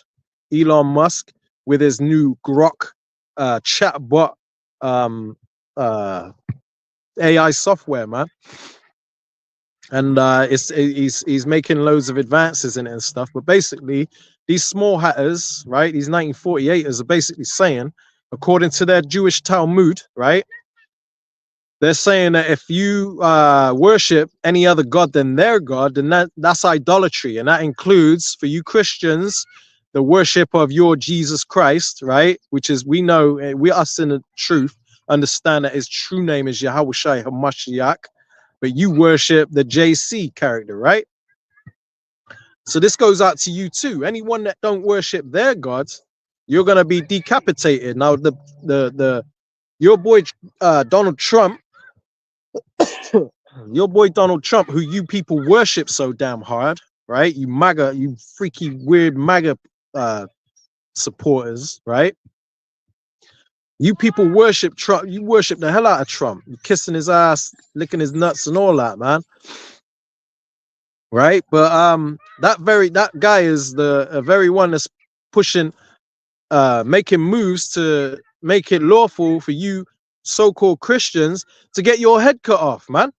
Elon Musk with his new Grok chatbot AI software, man, and he's making loads of advances in it and stuff. But basically, these small hatters, right, these 1948ers are basically saying, according to their Jewish Talmud, right, they're saying that if you worship any other god than their God, then that's idolatry. And that includes, for you Christians, the worship of your Jesus Christ, right? Which is, we know, we us in the truth, understand that his true name is Yahweh Shai HaMashiach, but you worship the JC character, right? So this goes out to you too. Anyone that don't worship their gods, you're gonna be decapitated. Now, your boy Donald Trump, your boy Donald Trump, who you people worship so damn hard, right? You MAGA, you freaky weird MAGA supporters, right? You people worship Trump. You worship the hell out of Trump. You're kissing his ass, licking his nuts, and all that, man. Right? But that guy is the very one that's pushing, making moves to make it lawful for you so-called Christians to get your head cut off, man,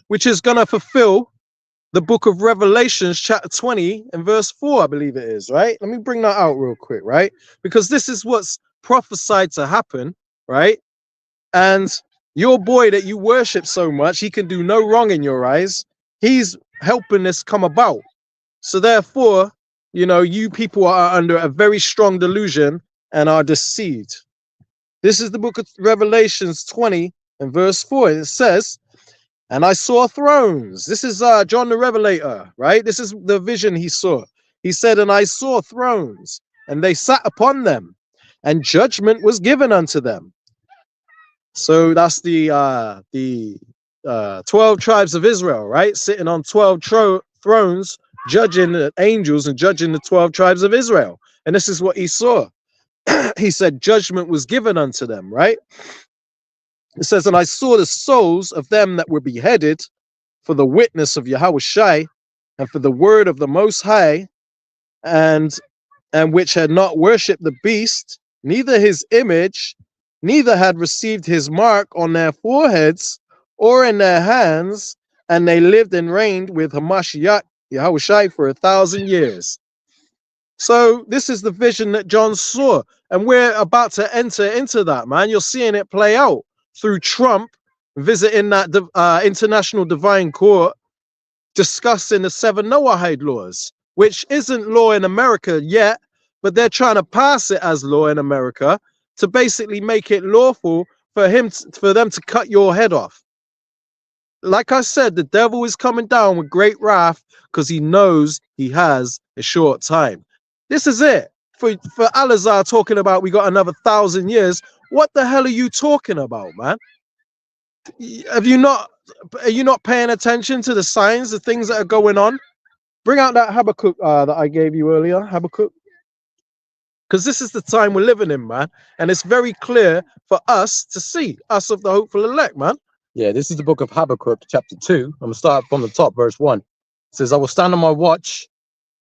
which is gonna fulfill the book of Revelations, chapter 20 and verse 4, I believe it is, right? Let me bring that out real quick, right? Because this is what's prophesied to happen, right? And your boy that you worship so much, he can do no wrong in your eyes. He's helping this come about. So therefore, you know, you people are under a very strong delusion and are deceived. This is the book of Revelations 20 and verse 4. And it says, and I saw thrones. This is John the Revelator, right? This is the vision he saw. He said, and I saw thrones, and they sat upon them, and judgment was given unto them. So that's the 12 tribes of Israel, right? Sitting on 12 thrones, judging the angels and judging the 12 tribes of Israel. And this is what he saw. He said, judgment was given unto them, right? It says, and I saw the souls of them that were beheaded for the witness of Yahweh Shai and for the word of the Most High, and which had not worshipped the beast, neither his image, neither had received his mark on their foreheads or in their hands, and they lived and reigned with Hamashiach, Yahweh Shai, for 1,000 years. So this is the vision that John saw, and we're about to enter into that, man. You're seeing it play out through Trump visiting that International Divine Court, discussing the 7 Noahide laws, which isn't law in America yet, but they're trying to pass it as law in America to basically make it lawful for them to cut your head off. Like I said, the devil is coming down with great wrath because he knows he has a short time. This is it. For Alazar talking about we got another 1,000 years. What the hell are you talking about, man? Are you not paying attention to the signs, the things that are going on? Bring out that Habakkuk that I gave you earlier, Habakkuk. Because this is the time we're living in, man. And it's very clear for us to see, us of the hopeful elect, man. Yeah, this is the book of Habakkuk, chapter 2. I'm going to start from the top, verse 1. It says, I will stand on my watch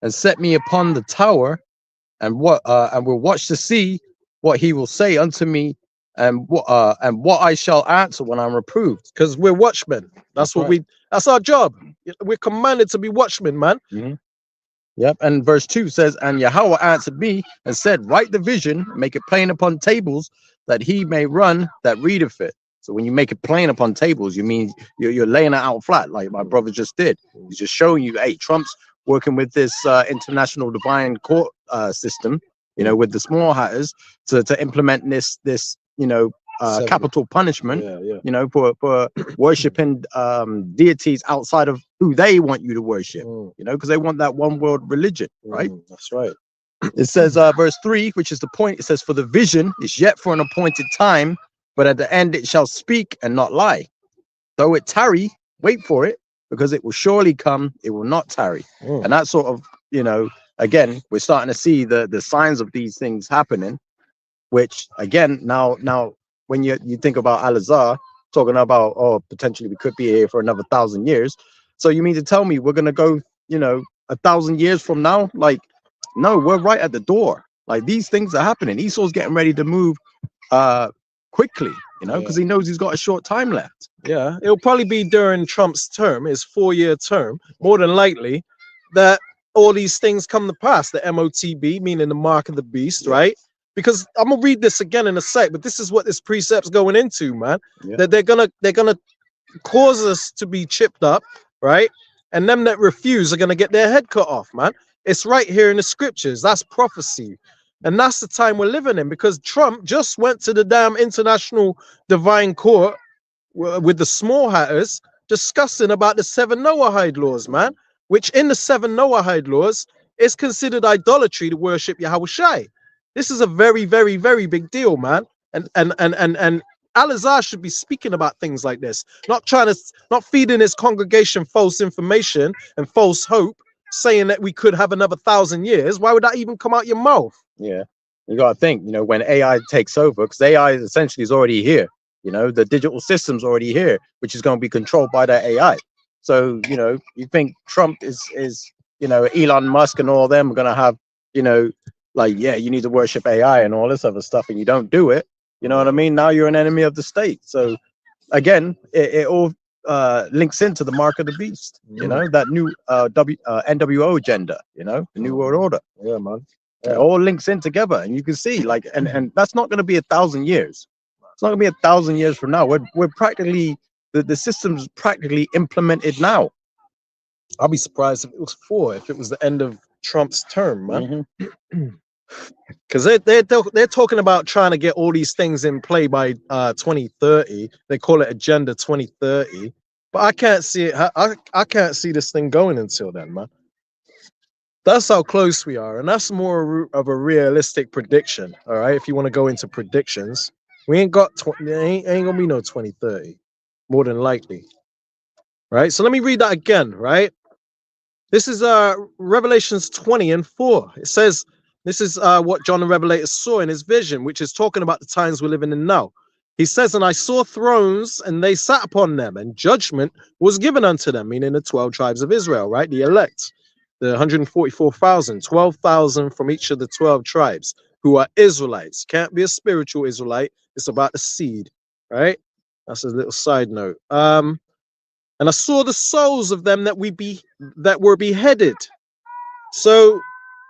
and set me upon the tower and will watch to see what he will say unto me and what I shall answer when I'm reproved. Because we're watchmen. That's what right. that's our job. We're commanded to be watchmen, man. Mm-hmm. Yep. And verse 2 says, and Yahweh answered me and said, write the vision, make it plain upon tables, that he may run that readeth it. So when you make it plain upon tables, you mean you're laying it out flat, like my brother just did. He's just showing you, hey, Trump's working with this international divine court system, you know, with the small hatters to implement this you know, capital punishment, you know, for worshiping deities outside of who they want you to worship, you know, because they want that one world religion, right? That's right. It says, verse 3, which is the point, it says, for the vision is yet for an appointed time, but at the end it shall speak and not lie. Though it tarry, wait for it, because it will surely come, it will not tarry. And that sort of, you know, again, we're starting to see the signs of these things happening, which again, now when you think about Al-Azhar, talking about, oh, potentially we could be here for another 1,000 years. So you mean to tell me we're going to go, you know, 1,000 years from now? Like, no, we're right at the door. Like, these things are happening. Esau's getting ready to move quickly, you know, because he knows he's got a short time left. Yeah, it'll probably be during Trump's term, his 4-year term, more than likely, that all these things come to pass. The MOTB, meaning the mark of the beast, right? Because I'm gonna read this again in a sec, but this is what this precept's going into, man. That they're gonna cause us to be chipped up, right? And them that refuse are gonna get their head cut off, man. It's right here in the scriptures. That's prophecy. And that's the time we're living in, because Trump just went to the damn international divine court with the small hatters discussing about the 7 Noahide laws, man, which in the 7 Noahide laws is considered idolatry to worship Yahweh Shai. This is a very, very, very big deal, man. And Al-Azhar should be speaking about things like this, not feeding his congregation false information and false hope, saying that we could have another 1,000 years. Why would that even come out your mouth? Yeah, you got to think, you know, when AI takes over, because AI essentially is already here. You know, the digital system's already here, which is going to be controlled by that AI. So, you know, you think Trump is you know, Elon Musk and all them are going to have, you know, like, yeah, you need to worship AI and all this other stuff, and you don't do it. You know what I mean? Now you're an enemy of the state. So again, it all links into the mark of the beast, you know, that new NWO agenda, you know, the New World Order. Yeah, man. It all links in together, and you can see, like, and that's not going to be 1,000 years. It's not going to be 1,000 years from now. We're practically, the system's practically implemented now. I'll be surprised if it was 4, if it was the end of Trump's term, man. Because they're talking about trying to get all these things in play by 2030. They call it Agenda 2030, but I can't see it. I can't see this thing going until then, man. That's how close we are, and that's more of a realistic prediction. All right, if you want to go into predictions, we ain't got ain't gonna be no 2030, more than likely. Right. So let me read that again. Right. This is Revelations 20:4. It says, this is what John the Revelator saw in his vision, which is talking about the times we're living in now. He says, and I saw thrones, and they sat upon them, and judgment was given unto them, meaning the 12 tribes of Israel, right? The elect, the 144,000, 12,000 from each of the 12 tribes who are Israelites. Can't be a spiritual Israelite. It's about the seed, right? That's a little side note. And I saw the souls of them that were beheaded. So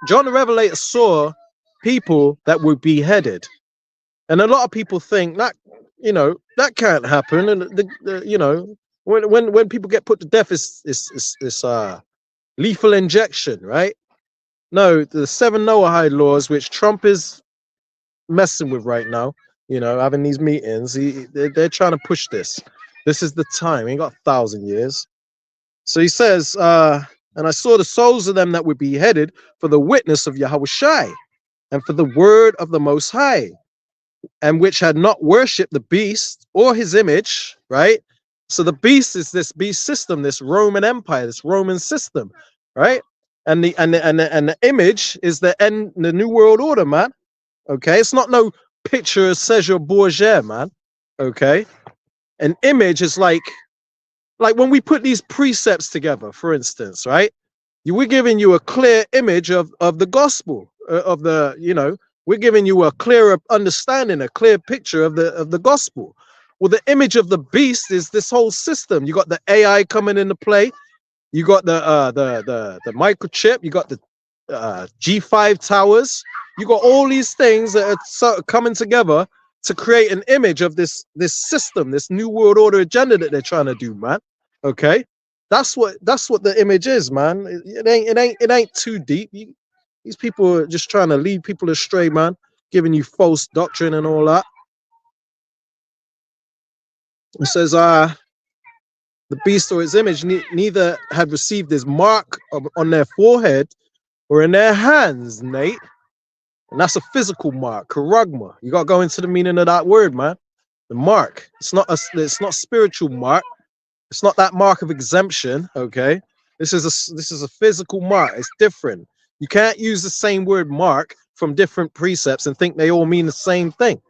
John the Revelator saw people that were beheaded, and a lot of people think that, you know, that can't happen. And you know, when people get put to death, it's lethal injection, right? No, the 7 Noahide laws, which Trump is messing with right now, you know, having these meetings, they're trying to push this. This is the time. He ain't got 1,000 years. So he says, and I saw the souls of them that were beheaded for the witness of Yahweh Shai, and for the word of the Most High, and which had not worshipped the beast or his image, right? So the beast is this beast system, this Roman Empire, this Roman system, right? And the image is the New World Order, man. Okay, it's not no picture of Sergio Borgia, man. Okay, an image is like when we put these precepts together, for instance, right? We're giving you a clear image of the gospel, of the, we're giving you a clearer understanding, a clear picture of the gospel. Well, the image of the beast is this whole system. You got the AI coming into play. You got the microchip. You got the G5 towers. You got all these things that are coming together to create an image of this system, this new world order agenda that they're trying to do, man. Okay, that's what the image is, man. It ain't too deep. These people are just trying to lead people astray, man, giving you false doctrine and all that. It says, the beast or his image neither had received his mark on their forehead or in their hands, Nate. And that's a physical mark, charagma. You got to go into the meaning of that word, man. The mark. It's not spiritual mark. It's not that mark of exemption. Okay. This is a physical mark. It's different. You can't use the same word mark from different precepts and think they all mean the same thing.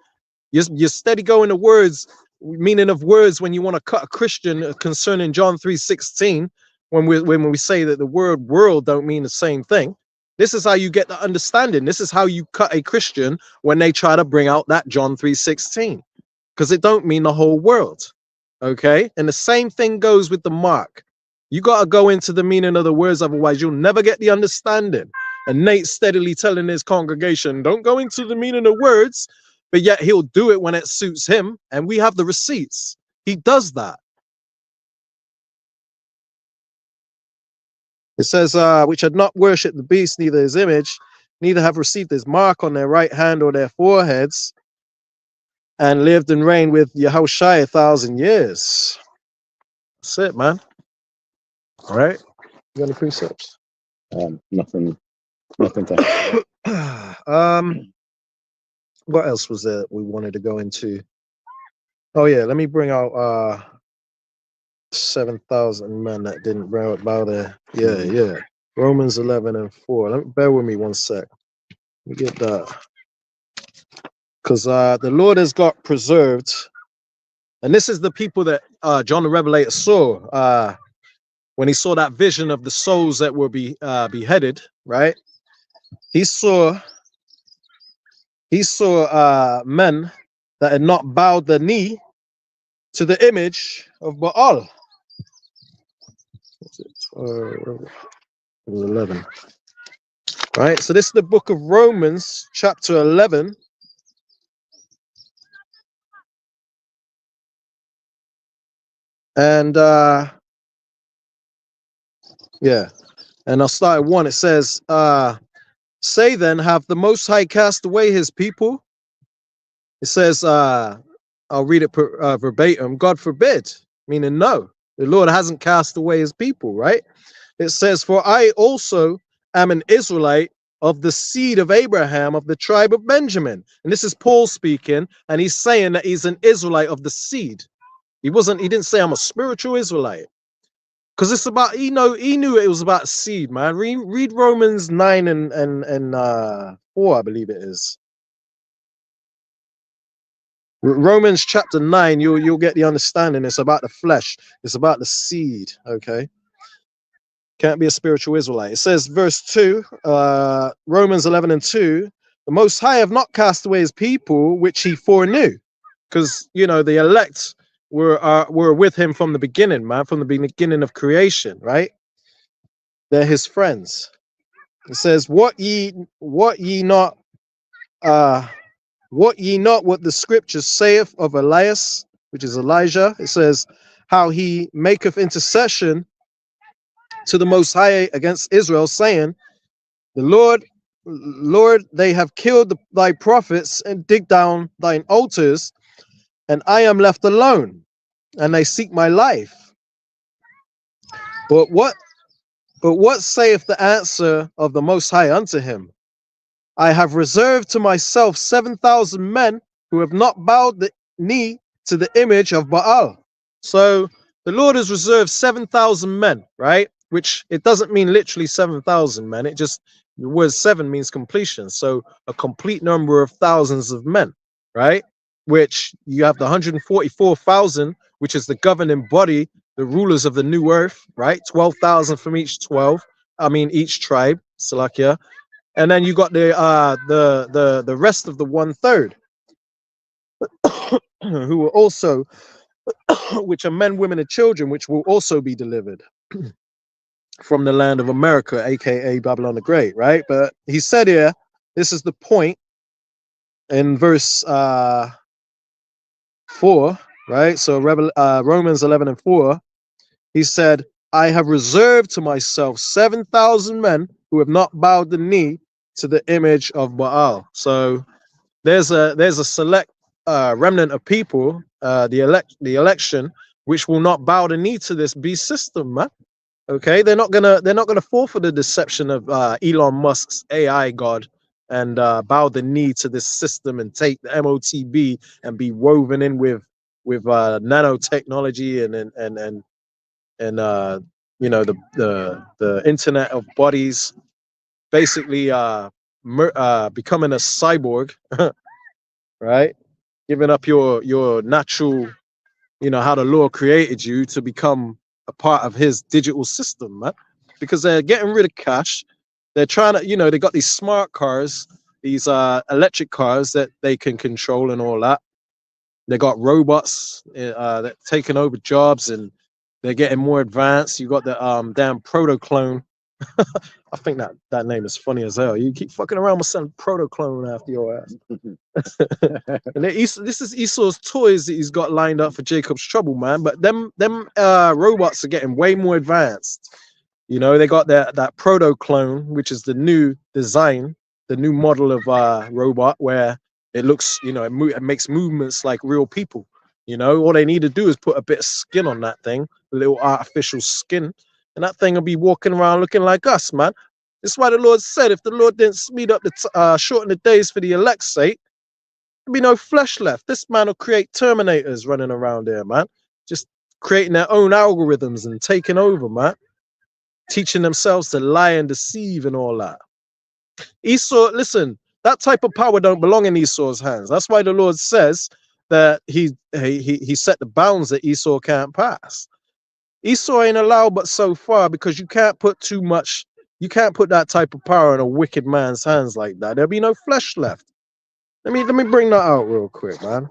You're steady going to words, meaning of words when you want to cut a Christian concerning John 3:16, when we say that the word world don't mean the same thing. This is how you get the understanding. This is how you cut a Christian when they try to bring out that John 3:16, because it don't mean the whole world. Okay, and the same thing goes with the mark. You got to go into the meaning of the words, otherwise you'll never get the understanding. And Nate's steadily telling his congregation, don't go into the meaning of words, but yet he'll do it when it suits him, and we have the receipts. He does that. It says, which had not worshipped the beast, neither his image, neither have received his mark on their right hand or their foreheads, and lived and reigned with Yahushua 1,000 years. That's it, man. All right. You got any precepts? Nothing to what else was there we wanted to go into? Oh yeah, let me bring out 7,000 men that didn't bow there. Yeah. Romans 11:4. Bear with me one sec. Let me get that. Because the Lord has got preserved. And this is the people that John the Revelator saw when he saw that vision of the souls that were beheaded, right? He saw men that had not bowed the knee to the image of Baal. What's it? It was 11. Right, so this is the book of Romans, chapter 11. And and I'll start at 1. It says, say then, have the Most High cast away his people? It says, I'll read it verbatim, God forbid, meaning no, the Lord hasn't cast away his people, right? It says, for I also am an Israelite of the seed of Abraham, of the tribe of Benjamin. And this is Paul speaking, and he's saying that he's an Israelite of the seed. He didn't say I'm a spiritual Israelite. Because it's about, he knew it was about seed, man. Read Romans 9 and 4, I believe it is. Romans chapter 9, you'll get the understanding. It's about the flesh. It's about the seed, okay? Can't be a spiritual Israelite. It says, verse 2, Romans 11:2, the Most High have not cast away his people, which he foreknew. Because, the elect were with him from the beginning, man, from the beginning of creation, right? They're his friends. It says, what ye not what the scripture saith of Elias, which is Elijah. It says, how he maketh intercession to the Most High against Israel, saying, the Lord, they have killed thy prophets and dig down thine altars, and I am left alone, and they seek my life. But what saith the answer of the Most High unto him? I have reserved to myself 7,000 men who have not bowed the knee to the image of Baal. So the Lord has reserved 7,000 men, right? Which it doesn't mean literally 7,000 men. It just The word seven means completion. So a complete number of thousands of men, right? Which you have the 144,000, which is the governing body, the rulers of the new earth, right? 12,000 from each tribe, Salakia. And then you got the rest of the 1/3, who are also, which are men, women, and children, which will also be delivered from the land of America, aka Babylon the Great, right? But he said here, this is the point in verse 4, right? So Romans 11:4, he said, I have reserved to myself 7,000 men who have not bowed the knee to the image of Baal. So there's a select remnant of people, the election, which will not bow the knee to this beast system, man. Okay, they're not gonna fall for the deception of Elon Musk's AI god and bow the knee to this system and take the MOTB and be woven in with nanotechnology and the internet of bodies, basically becoming a cyborg, right? Giving up your natural, how the Lord created you to become a part of his digital system, man. Because they're getting rid of cash. They're trying to, they got these smart cars, these electric cars that they can control and all that. They got robots that taking over jobs, and they're getting more advanced. You got the damn proto clone. I think that name is funny as hell. You keep fucking around with some proto clone after your ass. And this is Esau's toys that he's got lined up for Jacob's trouble, man. But them robots are getting way more advanced. They got that proto clone, which is the new design, the new model of robot, where it looks, it makes movements like real people. All they need to do is put a bit of skin on that thing, a little artificial skin, and that thing will be walking around looking like us, man. That's why the Lord said, if the Lord didn't speed up shorten the days for the elect's sake, there'd be no flesh left. This man will create Terminators running around there, man. Just creating their own algorithms and taking over, man. Teaching themselves to lie and deceive and all that. Esau, listen, that type of power don't belong in Esau's hands. That's why the Lord says that he set the bounds that Esau can't pass. Esau ain't allowed but so far, because you can't put that type of power in a wicked man's hands like that. There'll be no flesh left. Let me bring that out real quick, man.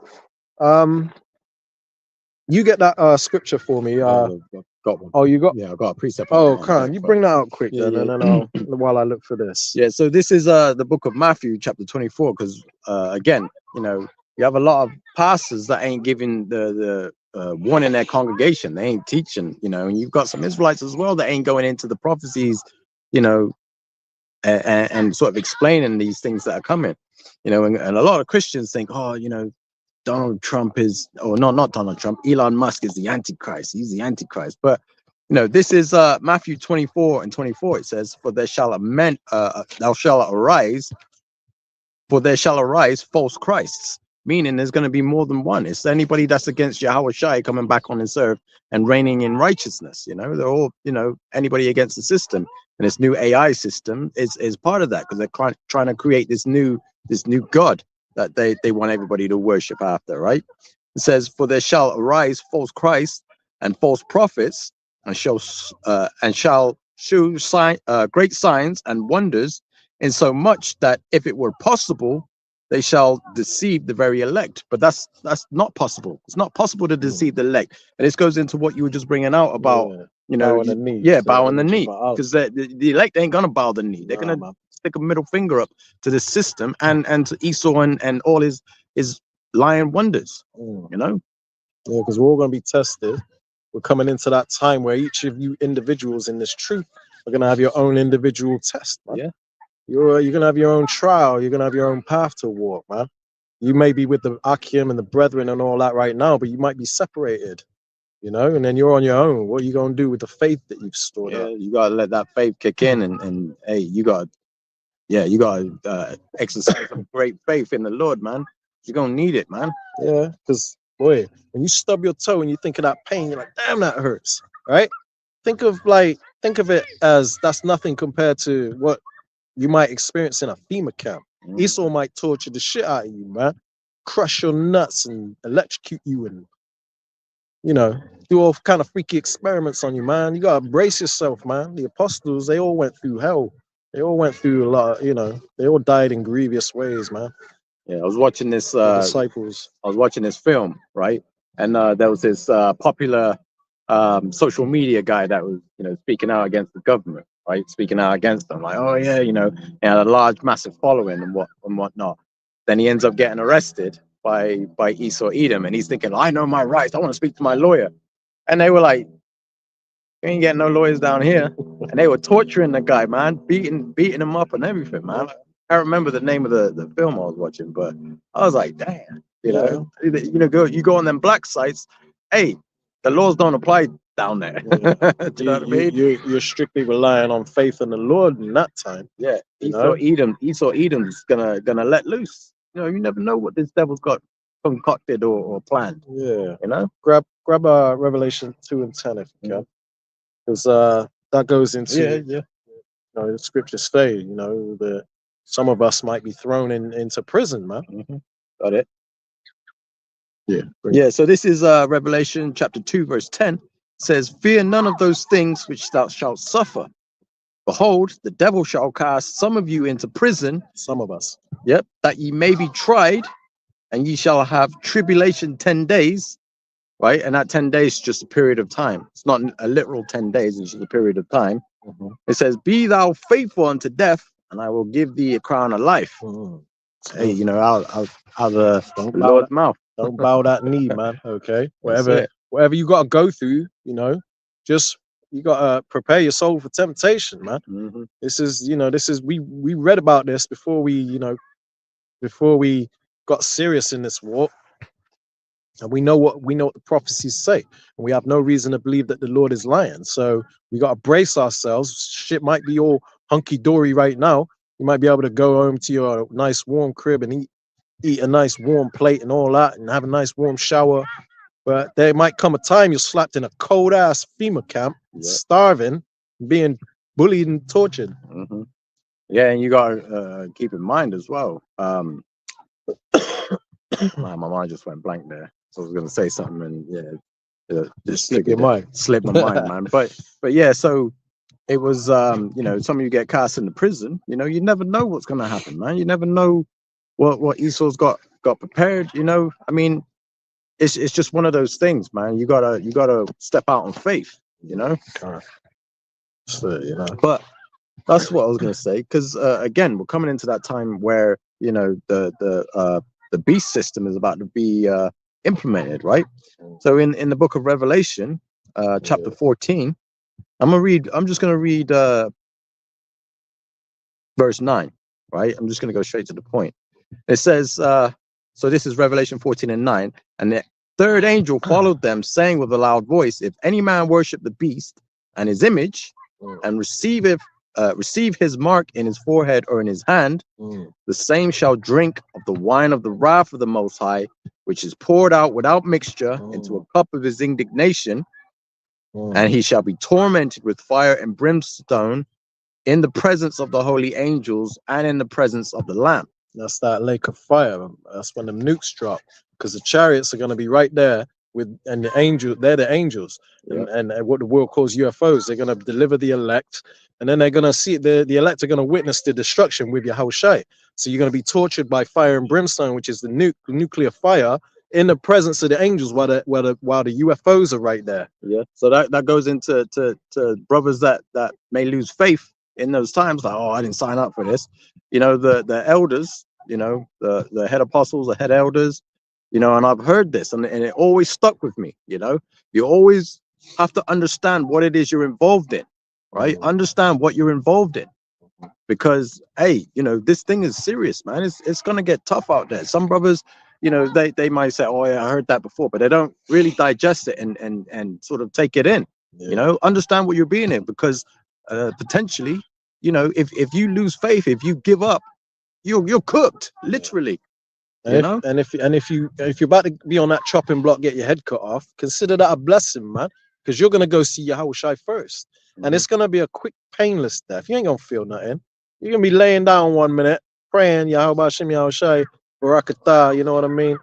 You get that scripture for me. I've got one. Oh, you got? Yeah, I've got a precept. Oh, Khan, you bring that out quick Yeah, then, yeah. and then while I look for this. Yeah, so this is the book of Matthew, chapter 24, because again, you have a lot of pastors that ain't giving the one in their congregation. They ain't teaching, and you've got some Israelites as well that ain't going into the prophecies, and sort of explaining these things that are coming, and a lot of Christians think, oh, Donald Trump is, or no, not Donald Trump, Elon Musk is the Antichrist. He's the Antichrist. But, this is Matthew 24:24. It says, for there shall arise false Christs, meaning there's going to be more than one. It's anybody that's against Yahweh Shai coming back on his earth and reigning in righteousness. They're all, anybody against the system. And this new AI system is part of that, because they're trying to create this new God that they want everybody to worship after, right? It says, for there shall arise false Christs and false prophets, and shall shew great signs and wonders, in so much that if it were possible, they shall deceive the very elect. But that's not possible. It's not possible to deceive the elect. And this goes into what you were just bringing out about, bowing the knee. Bowing the knee, because the elect ain't gonna bow the knee. They're gonna stick a middle finger up to the system and to Esau and all his lying wonders. Yeah, because we're all gonna be tested. We're coming into that time where each of you individuals in this truth are gonna have your own individual test, man. Yeah. You're gonna have your own trial. You're gonna have your own path to walk, man. You may be with the Akim and the brethren and all that right now, but you might be separated, and then you're on your own. What are you gonna do with the faith that you've stored up? You gotta let that faith kick in, and hey, you gotta exercise some great faith in the Lord, man. You're gonna need it, man. Yeah, because boy, when you stub your toe and you think of that pain, you're like, damn, that hurts, right? Think of it as that's nothing compared to what you might experience in a FEMA camp. Esau might torture the shit out of you, man. Crush your nuts and electrocute you and, you know, do all kind of freaky experiments on you, man. You gotta brace yourself, man. The apostles, they all went through hell. They all went through a lot, you know, they all died in grievous ways, man. Yeah, I was watching this Disciples. I was watching this film, right? And there was this popular social media guy that was, you know, speaking out against the government, right? Speaking out against them, like, oh yeah, you know, he had a large, massive following and whatnot. Then he ends up getting arrested by Esau Edom, and he's thinking, I know my rights. I want to speak to my lawyer. And they were like, you ain't getting no lawyers down here. And they were torturing the guy, man, beating him up and everything, man. I don't remember the name of the film I was watching, but I was like, damn, you know, you go on them black sites. Hey, the laws don't apply down there. Yeah. Do you know what I mean? You're strictly relying on faith in the Lord in that time. Yeah, Esau Edom's gonna let loose. You know, you never know what this devil's got concocted or planned. Yeah, you know. Grab Revelation 2 and 10 if you can, because that goes into Yeah. You know, the scriptures say, you know, some of us might be thrown into prison, man. Got it. Yeah. Yeah. So this is Revelation chapter 2 verse 10. Says, fear none of those things which thou shalt suffer. Behold, the devil shall cast some of you into prison. Some of us. Yep. That ye may be tried, and ye shall have tribulation 10 days. Right. And that 10 days is just a period of time. It's not a literal 10 days. It's just a period of time. It says, be thou faithful unto death, and I will give thee a crown of life. Hey, you know, out of the Lord's mouth. Don't bow that knee, man. Okay. Whatever you got to go through, you know, just you got to prepare your soul for temptation, man. This is we read about this before we got serious in this walk. And we know what the prophecies say. And we have no reason to believe that the Lord is lying. So we got to brace ourselves. Shit might be all hunky-dory right now. You might be able to go home to your nice warm crib and eat a nice warm plate and all that and have a nice warm shower. But there might come a time you're slapped in a cold-ass FEMA camp, starving, being bullied and tortured. Yeah, and you got to keep in mind as well. My mind just went blank there. So I was going to say something and just slipped my mind, man. But yeah, so it was, you know, some of you get cast into prison. You know, you never know what's going to happen, man. You never know what Esau's got prepared. You know, I mean, it's just one of those things, man. You gotta step out on faith. You know. So, you know. But that's what I was going to say, because again, we're coming into that time where, you know, the beast system is about to be implemented, right? So in the book of Revelation, chapter 14, I'm just gonna read verse 9, right? I'm just gonna go straight to the point. It says, so this is Revelation 14 and 9, and the third angel followed them, saying with a loud voice, if any man worship the beast and his image, and receive his mark in his forehead or in his hand, the same shall drink of the wine of the wrath of the Most High, which is poured out without mixture into a cup of his indignation, and he shall be tormented with fire and brimstone in the presence of the holy angels and in the presence of the Lamb. That's that lake of fire. That's when the nukes drop, because the chariots are going to be right there and the angels. They're the angels, and what the world calls UFOs. They're going to deliver the elect, and then they're going to see the elect are going to witness the destruction with Yahushai. So you're going to be tortured by fire and brimstone, which is the nuclear fire, in the presence of the angels, while the UFOs are right there. Yeah. So that goes into to brothers that may lose faith in those times, like, oh, I didn't sign up for this. You know, the elders, you know, the head apostles, the head elders, you know, and I've heard this, and it always stuck with me. You know, you always have to understand what it is you're involved in, right? Understand what you're involved in, because hey, you know, this thing is serious, man. It's gonna get tough out there. Some brothers, you know, they might say, oh yeah, I heard that before, but they don't really digest it and sort of take it in. You know, understand what you're being in, because potentially, you know, if you lose faith, if you give up, you're cooked, literally. And if you're about to be on that chopping block, get your head cut off, consider that a blessing, man, because you're gonna go see Yahushai first, and it's gonna be a quick, painless death. You ain't gonna feel nothing. You're gonna be laying down 1 minute, praying, Yahweh Shem Yahushai, Barakatah, you know what I mean?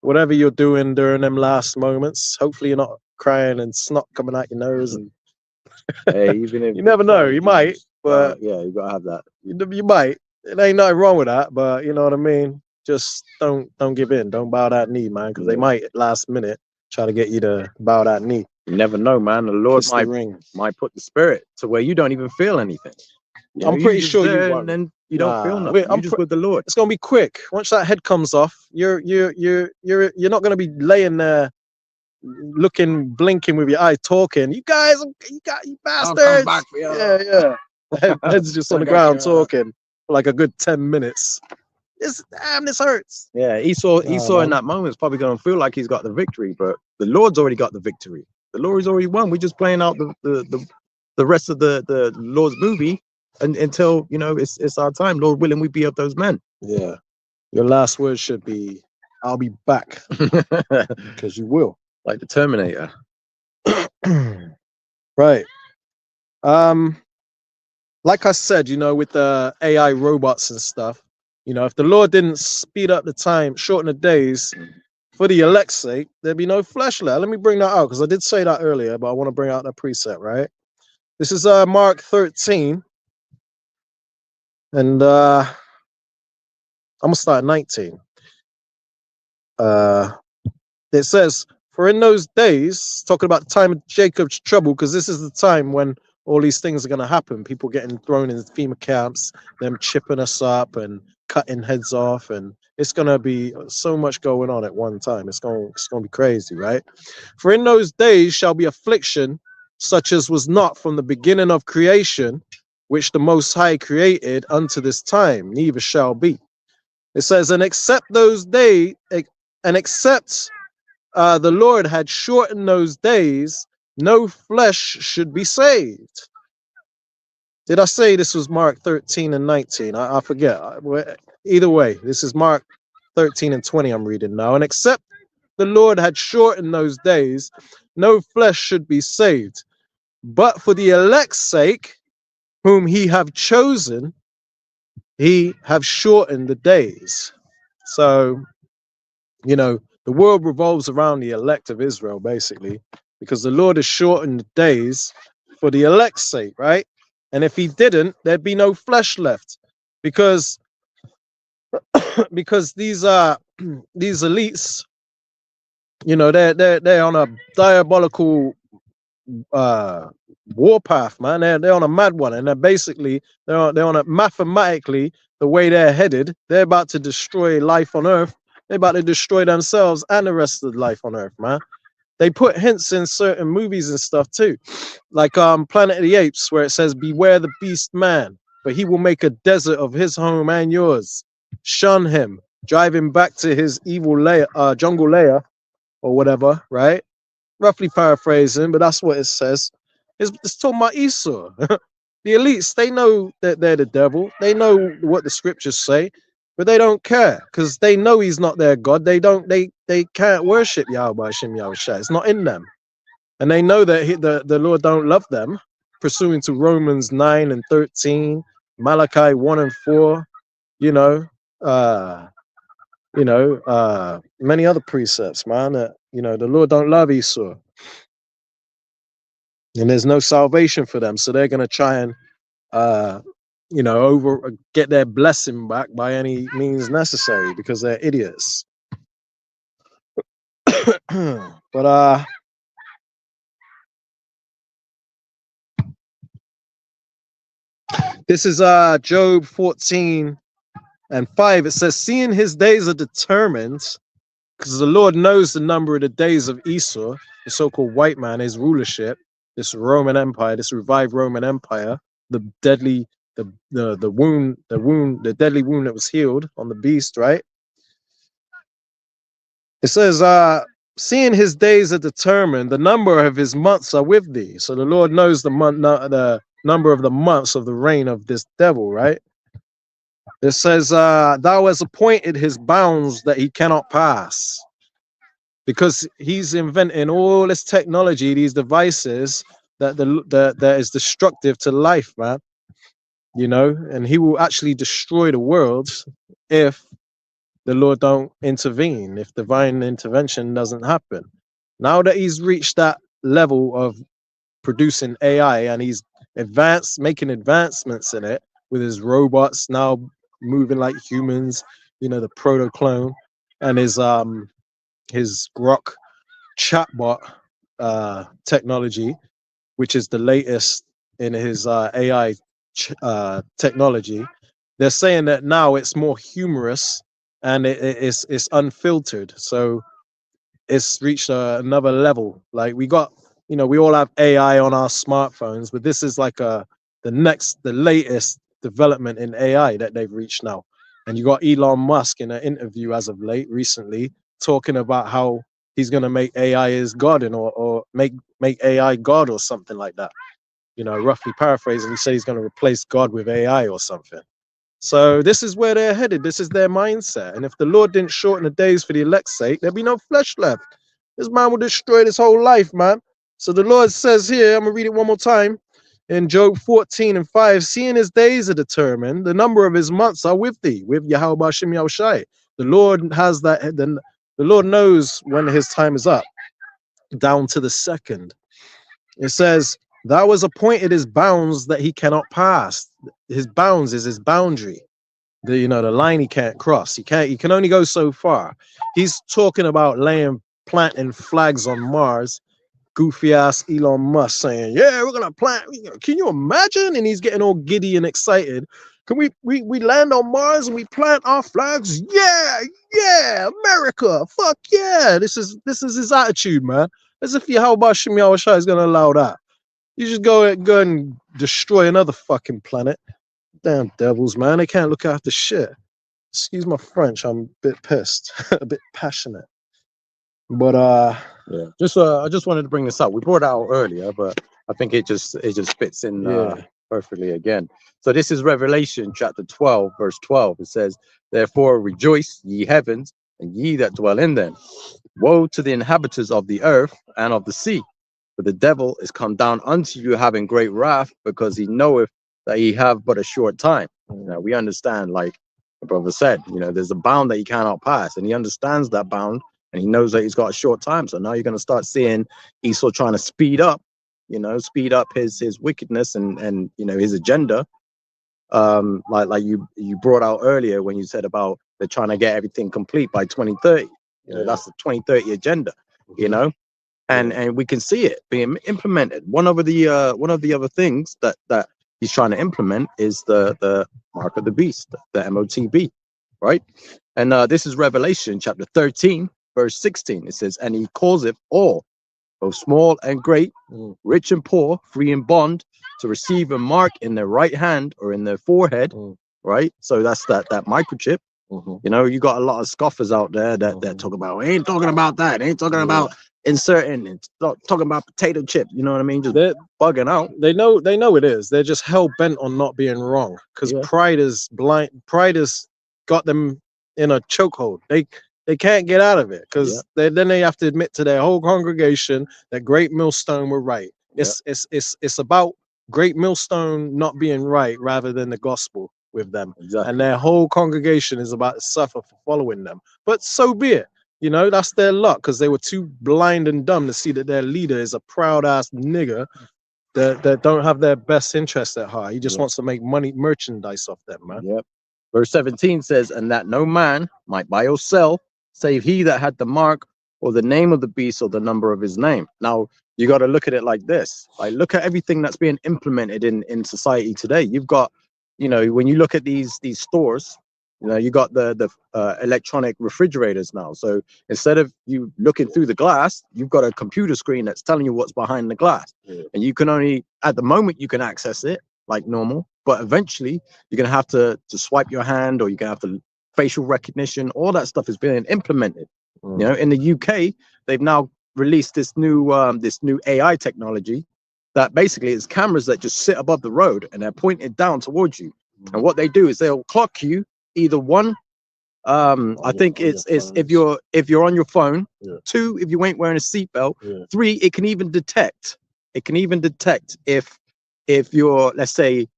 Whatever you're doing during them last moments. Hopefully you're not crying and snot coming out your nose, and Hey, even if you never know, like, you might, but yeah, you gotta have that. you might. It ain't nothing wrong with that, but you know what I mean? Just don't give in. Don't bow that knee, man, because they Yeah. might last minute try to get you to bow that knee. You never know, man. The Lord Kiss the ring. might put the spirit to where you don't even feel anything. You know, I'm pretty you just sure you there won't. and then you don't feel Nah, nothing. You just with the Lord. it's gonna be quick. Once that head comes off, you're not gonna be laying there looking, blinking with your eye, talking. You guys, you I'll bastards! come back for you. Yeah. Head's just on the Okay, ground yeah. talking for like a good 10 minutes. This hurts. Yeah, Esau man. in that moment is probably gonna feel like he's got the victory, but the Lord's already got the victory. The Lord's already won. We're just playing out the rest of the Lord's movie until you know it's our time. Lord willing, we be of those men. Yeah. Your last word should be, "I'll be back," because you will. Like the Terminator. Right. Like I said, you know, with the AI robots and stuff, you know, if the Lord didn't speed up the time, shorten the days for the elect's sake, there'd be no flesh left. Let me bring that out because I did say that earlier, but I want to bring out that precept, right? This is Mark 13, and I'm gonna start at 19. It says, "For in those days," talking about the time of Jacob's trouble, because this is the time when all these things are going to happen. People getting thrown in FEMA camps, them chipping us up and cutting heads off, and it's going to be so much going on at one time. It's going to be crazy, right? "For in those days shall be affliction, such as was not from the beginning of creation, which the Most High created unto this time, neither shall be." It says, "And except those days, and except the Lord had shortened those days, no flesh should be saved." Did I say this was Mark 13 and 19? I forget. Either way, this is Mark 13 and 20 I'm reading now. "And except the Lord had shortened those days, no flesh should be saved. But for the elect's sake, whom he have chosen, he have shortened the days." So, you know, the world revolves around the elect of Israel, basically, because the Lord has shortened the days for the elect's sake, right? And if he didn't, there'd be no flesh left, because these these elites, you know, they're on a diabolical warpath, man. They're on a mad one, and they're on a mathematically, the way they're headed, they're about to destroy life on Earth. They're about to destroy themselves and the rest of life on Earth, man. They put hints in certain movies and stuff too, like Planet of the Apes, where it says, "Beware the beast man, for he will make a desert of his home and yours. Shun him, drive him back to his evil lair, jungle lair," or whatever, right? Roughly paraphrasing, but that's what it says. It's talking about Esau. The elites, they know that they're the devil. They know what the scriptures say, but they don't care because they know he's not their God. They can't worship Yahweh Shem Yahushua. It's not in them. And they know that the Lord don't love them, pursuing to Romans 9 and 13, Malachi 1 and 4, you know, many other precepts, man. You know, the Lord don't love Esau. And there's no salvation for them. So they're gonna try and get their blessing back by any means necessary because they're idiots. But this is Job 14 and 5. It says, "Seeing his days are determined," because the Lord knows the number of the days of Esau, the so-called white man, his rulership, this Roman Empire, this revived Roman Empire, the deadly, the deadly wound that was healed on the beast, right? It says, "Seeing his days are determined, the number of his months are with thee." So the Lord knows the number of the months of the reign of this devil, right? It says, "Thou hast appointed his bounds that he cannot pass," because he's inventing all this technology, these devices that is destructive to life, man. you know, and he will actually destroy the world if the Lord don't intervene, if divine intervention doesn't happen. Now that he's reached that level of producing AI and he's making advancements in it with his robots now moving like humans, you know, the proto clone, and his Grok chatbot technology, which is the latest in his AI technology. They're saying that now it's more humorous and it's unfiltered. So it's reached another level. Like we got, you know, we all have AI on our smartphones, but this is like the latest development in AI that they've reached now. And you got Elon Musk in an interview as of late recently talking about how he's gonna make AI his god or make AI God or something like that. You know, roughly paraphrasing, he said he's gonna replace God with AI or something. So this is where they're headed. This is their mindset. And if the Lord didn't shorten the days for the elect's sake, there'd be no flesh left. This man will destroy this whole life, man. So the Lord says here, I'm gonna read it one more time. In Job 14:5, seeing his days are determined, the number of his months are with thee, with Yahweh Shem Yahushai. The Lord has that, the Lord knows when his time is up, down to the second. It says, thou has appointed his bounds that he cannot pass. His bounds is his boundary. The line he can't cross. He can only go so far. He's talking about planting flags on Mars. Goofy ass Elon Musk saying, yeah, we're gonna plant. Can you imagine? And he's getting all giddy and excited. Can we land on Mars and we plant our flags? Yeah, America. Fuck yeah. This is his attitude, man. As if Yahweh Shem Yahushua is gonna allow that. You just go and destroy another fucking planet. Damn devils, man. They can't look after shit. Excuse my French. I'm a bit pissed, a bit passionate. But Yeah, I just wanted to bring this up. We brought it out earlier, but I think it just fits in perfectly again. So this is Revelation chapter 12, verse 12. It says, therefore rejoice, ye heavens, and ye that dwell in them. Woe to the inhabitants of the earth and of the sea, for the devil is come down unto you having great wrath, because he knoweth that he have but a short time. Now we understand, like the brother said, there's a bound that he cannot pass, and he understands that bound, and he knows that he's got a short time. So now you're going to start seeing Esau trying to speed up his wickedness and his agenda. Like you brought out earlier when you said about they're trying to get everything complete by 2030. That's the 2030 agenda. And we can see it being implemented. One of the other things that he's trying to implement is the mark of the beast, the MOTB, right? And this is Revelation chapter 13, verse 16. It says, and he causeth all, both small and great, rich and poor, free and bond, to receive a mark in their right hand or in their forehead, right? So that's that microchip. You got a lot of scoffers out there that talk about, ain't talking about that, ain't talking about inserting, it's talking about potato chip, you know what I mean? They're bugging out. They know it is. They're just hell bent on not being wrong, because pride is blind. Pride has got them in a chokehold. They can't get out of it, because then they have to admit to their whole congregation that Great Millstone were right. It's about Great Millstone not being right rather than the gospel with them. Exactly. And their whole congregation is about to suffer for following them. But so be it. That's their luck, because they were too blind and dumb to see that their leader is a proud ass nigger that don't have their best interest at heart. He just wants to make money, merchandise off them, man. Yep. Verse 17 says, and that no man might buy or sell, save he that had the mark or the name of the beast or the number of his name. Now, you got to look at it like this. Like, look at everything that's being implemented in society today. You've got, when you look at these stores, you got the electronic refrigerators now. So instead of you looking through the glass, you've got a computer screen that's telling you what's behind the glass. And you can only, at the moment, you can access it like normal, but eventually you're going to have to swipe your hand, or you're going to have to facial recognition. All that stuff is being implemented. In the UK, they've now released this new AI technology that basically is cameras that just sit above the road and they're pointed down towards you. And what they do is they'll clock you either one. I think it's if you're on your phone. 2, if you ain't wearing a seatbelt. 3, it can even detect if you're, let's say,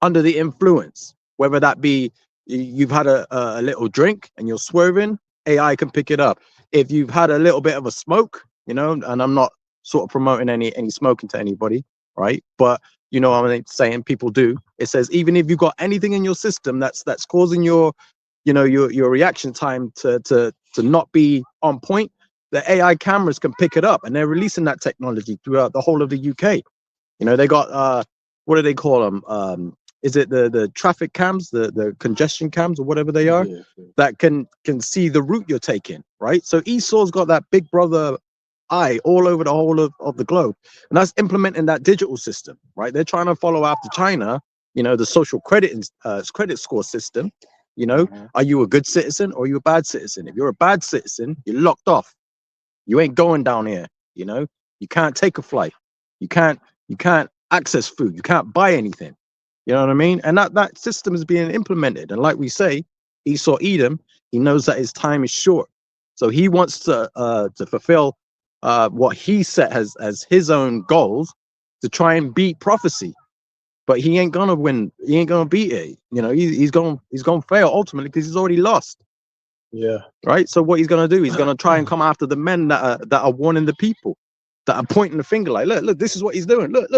under the influence, whether that be you've had a little drink and you're swerving, AI can pick it up. If you've had a little bit of a smoke, you know, and I'm not sort of promoting any smoking to anybody, right? But you know what I'm saying, people do. It says even if you've got anything in your system that's causing your, you know, your reaction time to not be on point, the AI cameras can pick it up, and they're releasing that technology throughout the whole of the UK. You know, they got what do they call them? Is it the traffic cams, the congestion cams, or whatever they are, that can see the route you're taking, right? So Esau's got that big brother eye all over the whole of the globe, and that's implementing that digital system, right? They're trying to follow after China, you know, the social credit score system. You know, are you a good citizen or are you a bad citizen? If you're a bad citizen, you're locked off. You ain't going down here. You know, you can't take a flight. You can't access food. You can't buy anything. You know what I mean? And that system is being implemented. And like we say, Esau Edom, he knows that his time is short, so he wants to fulfill what he set as his own goals to try and beat prophecy. But he ain't gonna win. He ain't gonna beat it. You know, he's gonna fail ultimately because he's already lost. Yeah. Right. So what he's gonna do? He's gonna try and come after the men that are warning the people, that are pointing the finger like, look, this is what he's doing. Look.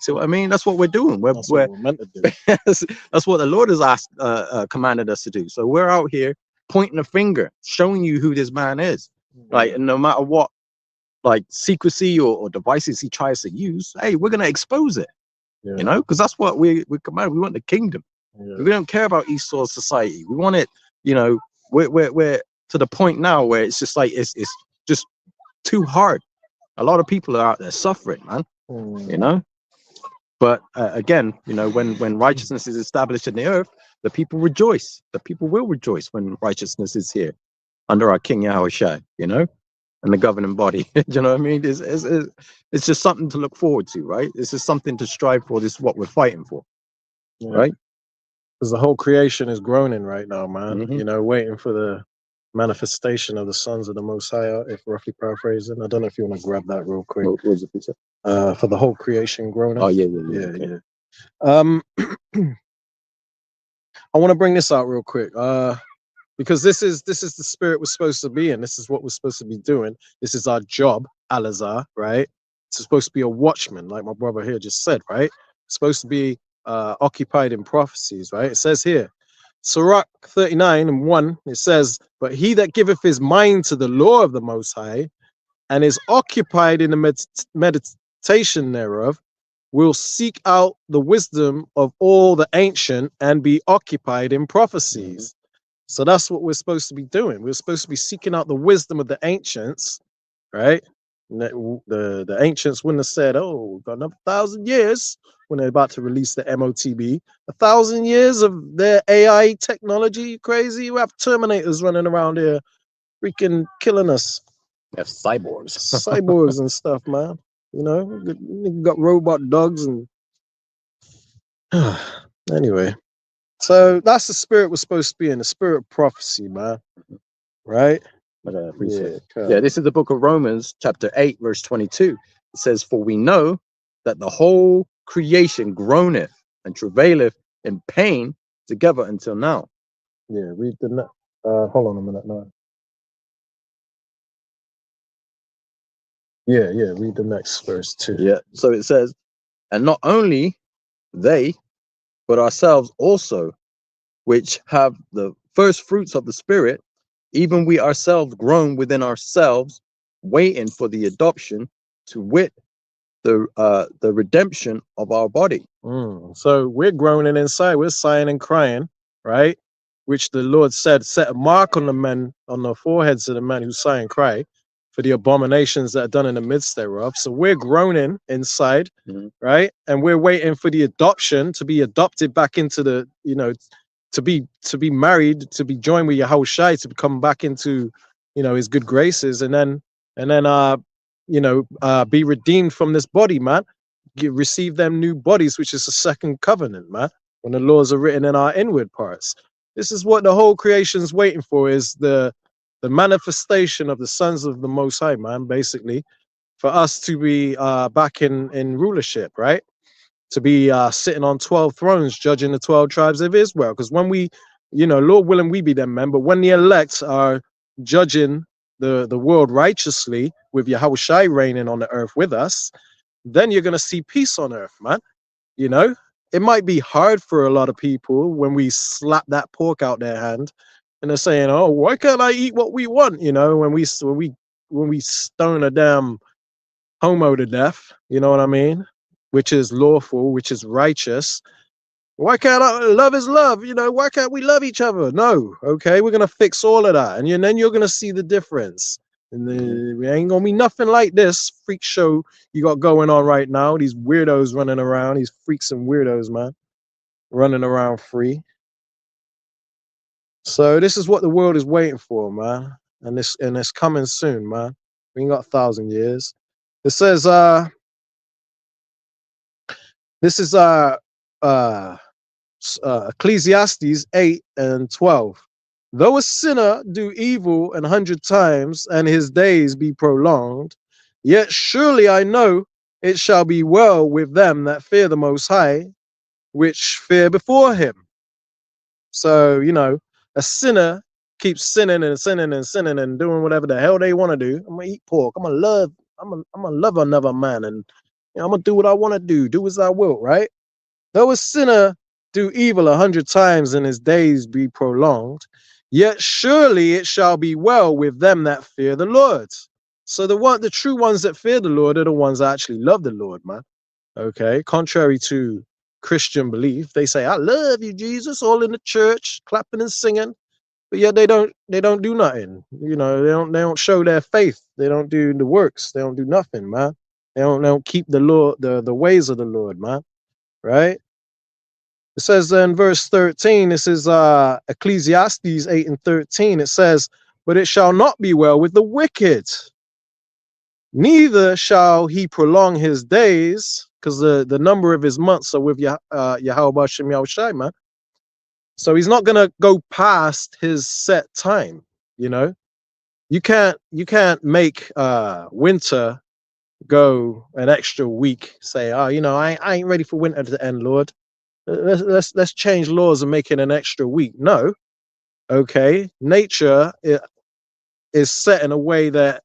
See what I mean? That's what we're doing. That's what we're meant to do. That's what the Lord has asked, commanded us to do. So we're out here pointing a finger, showing you who this man is. Like, and no matter what, like secrecy or devices he tries to use, hey, we're gonna expose it. You know, because that's what we command. We want the kingdom. We don't care about Esau's society. We want it. You know, we're to the point now where it's just like it's just too hard. A lot of people are out there suffering, man. You know, but again, you know, when righteousness is established in the earth, the people rejoice. The people will rejoice when righteousness is here under our King Yahushua. You know, and the governing body. You know what I mean? It's just something to look forward to, right? This is something to strive for. This is what we're fighting for, right? Because the whole creation is groaning right now, man. You know, waiting for the manifestation of the sons of the Most High, if roughly paraphrasing. I don't know if you want to grab that real quick. What was it? For the whole creation groaning. Oh, yeah. I want to bring this out real quick. Because this is the spirit we're supposed to be in. This is what we're supposed to be doing. This is our job, Alazar, right? It's supposed to be a watchman, like my brother here just said, right? It's supposed to be occupied in prophecies, right? It says here, Sirach 39:1, it says, but he that giveth his mind to the law of the Most High and is occupied in the meditation thereof will seek out the wisdom of all the ancient and be occupied in prophecies. So that's what we're supposed to be doing. We're supposed to be seeking out the wisdom of the ancients, right? The ancients wouldn't have said, oh, we've got another 1,000 years when they're about to release the MOTB. 1,000 years of their AI technology. Crazy. We have Terminators running around here freaking killing us. We have cyborgs. Cyborgs and stuff, man. You know, we got robot dogs and anyway. So that's the spirit we're supposed to be in, the spirit of prophecy, man. Right? Yeah, this is the book of Romans, chapter 8, verse 22. It says, for we know that the whole creation groaneth and travaileth in pain together until now. Yeah, read the next. Hold on a minute now. Yeah, read the next verse too. Yeah, so it says, and not only they, but ourselves also, which have the first fruits of the Spirit, even we ourselves groan within ourselves, waiting for the adoption, to wit, the redemption of our body. So we're groaning inside, we're sighing and crying, right? Which the Lord said, set a mark on the men, on the foreheads of the men who sigh and cry, for the abominations that are done in the midst thereof. So we're groaning inside, right? And we're waiting for the adoption, to be adopted back into the, you know, to be married, to be joined with Yahushua, to come back into, you know, his good graces, and then be redeemed from this body, man. Receive them new bodies, which is the second covenant, man. When the laws are written in our inward parts. This is what the whole creation's waiting for, is the manifestation of the sons of the Most High, man, basically, for us to be back in rulership, right? to be sitting on 12 thrones, judging the 12 tribes of Israel. Because when we, Lord willing, we be them men, but when the elect are judging the world righteously with Yahushua reigning on the earth with us, then you're going to see peace on earth, man. It might be hard for a lot of people when we slap that pork out their hand and they're saying, oh, why can't I eat what we want? When we stone a damn homo to death, you know what I mean? Which is lawful, which is righteous. Why can't love is love? Why can't we love each other? No. Okay, we're gonna fix all of that, and then you're gonna see the difference. And it ain't gonna be nothing like this freak show you got going on right now. These weirdos running around, these freaks and weirdos, man, running around free. So this is what the world is waiting for, man, and it's coming soon, man. We ain't got 1,000 years. It says, this is Ecclesiastes 8:12. Though a sinner do evil 100 times, and his days be prolonged, yet surely I know it shall be well with them that fear the Most High, which fear before him. So, a sinner keeps sinning and sinning and sinning and doing whatever the hell they want to do. I'm gonna eat pork. I'm gonna love another man, and I'm gonna do what I want to do as I will, right? Though a sinner do evil 100 times and his days be prolonged, yet surely it shall be well with them that fear the Lord. So the true ones that fear the Lord are the ones that actually love the Lord, man. Okay, contrary to Christian belief, they say, "I love you, Jesus," all in the church, clapping and singing, but yet they don't do nothing. They don't show their faith. They don't do the works. They don't do nothing, man. They don't keep the Lord, the ways of the Lord, man. Right? It says in verse 13, this is Ecclesiastes 8:13. It says, "But it shall not be well with the wicked, neither shall he prolong his days," because the number of his months are with Yahweh Shem Yahushai, man. So he's not gonna go past his set time. You can't make winter go an extra week. Say, oh, I ain't ready for winter to end, Lord. Let's change laws and make it an extra week. No. Okay, nature is set in a way that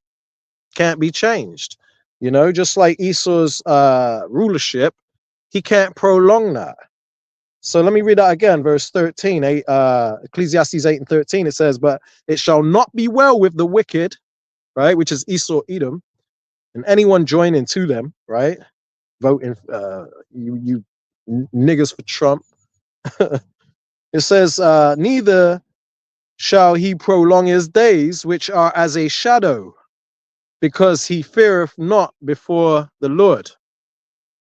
can't be changed. Just like Esau's rulership, he can't prolong that. So let me read that again, verse 13, Ecclesiastes 8:13. It says, "But it shall not be well with the wicked," right, which is Esau, Edom, and anyone joining to them, right, voting, you niggas for Trump. It says, "Neither shall he prolong his days, which are as a shadow, because he feareth not before the Lord."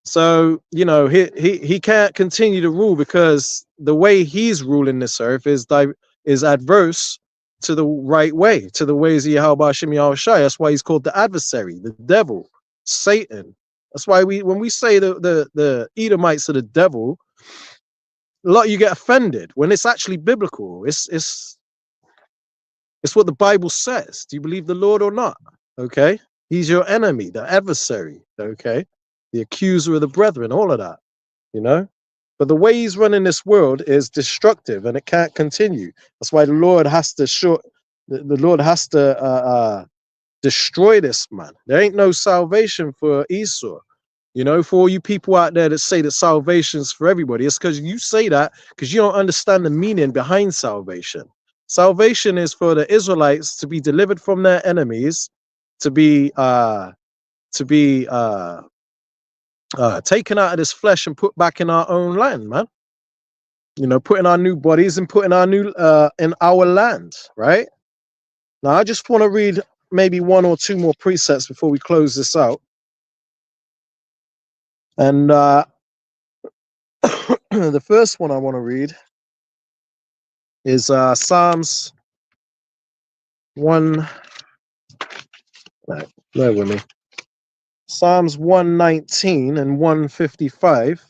So, he can't continue to rule because the way he's ruling this earth is adverse to the right way, to the ways of Yahweh Shem Yahushai. That's why he's called the adversary, the devil, Satan. That's why when we say the Edomites are the devil, a lot of you get offended when it's actually biblical. It's what the Bible says. Do you believe the Lord or not? Okay. He's your enemy, the adversary. Okay. The accuser of the brethren, all of that, But the way he's running this world is destructive and it can't continue. That's why the Lord has to destroy this man. There ain't no salvation for Esau. For all you people out there that say that salvation's for everybody, it's because you say that because you don't understand the meaning behind salvation. Salvation is for the Israelites to be delivered from their enemies, to be taken out of this flesh and put back in our own land, man. Putting our new bodies and putting our new in our land, right? Now, I just want to read maybe one or two more precepts before we close this out. And the first one I want to read is Psalms 1. Bear with me. Psalms 119 and 155.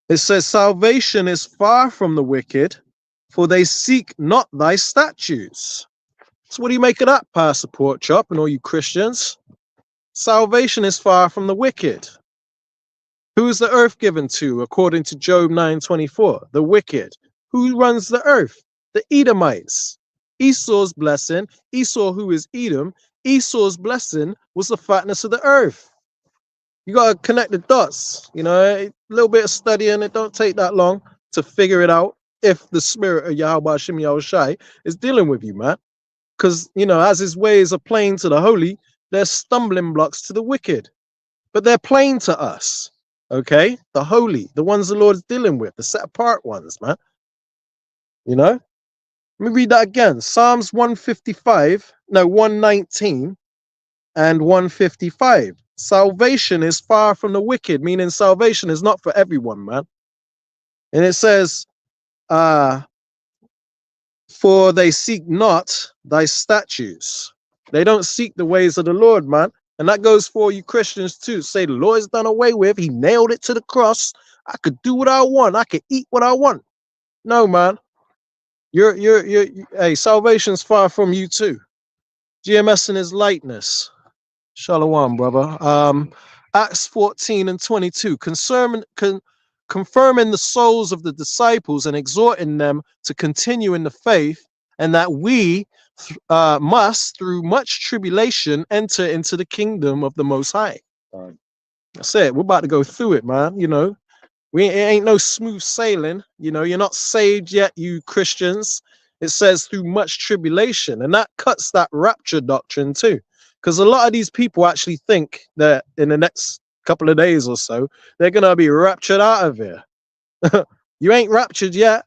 It says, "Salvation is far from the wicked, for they seek not thy statutes." So what do you make of that, Pastor Pork Chop and all you Christians? Salvation is far from the wicked. Who is the earth given to, according to Job 9:24? The wicked. Who runs the earth? The Edomites. Esau's blessing, Esau, who is Edom, Esau's blessing was the fatness of the earth. You got to connect the dots. You know, a little bit of studying, it don't take that long to figure it out if the spirit of Yahweh Shem Yahushai is dealing with you, man. Because, you know, as his ways are plain to the holy, they're stumbling blocks to the wicked. But they're plain to us, okay? The holy, the ones the Lord is dealing with, the set apart ones, man. You know? Let me read that again. Psalms 119 and 155. Salvation is far from the wicked, meaning salvation is not for everyone, man. And it says, for they seek not thy statutes. They don't seek the ways of the Lord, man. And that goes for you Christians too. Say the Lord's done away with. He nailed it to the cross. I could do what I want. I could eat what I want. No, man. Hey, salvation's far from you too. GMS in his likeness. Shalom, brother. Acts 14 and 22. Confirming the souls of the disciples and exhorting them to continue in the faith, and that we must, through much tribulation, enter into the kingdom of the Most High. That's it. We're about to go through it, man. You know, it ain't no smooth sailing. You know, you're not saved yet, you Christians. It says through much tribulation, and that cuts that rapture doctrine too. Because a lot of these people actually think that in the next couple of days or so, they're going to be raptured out of here. You ain't raptured yet.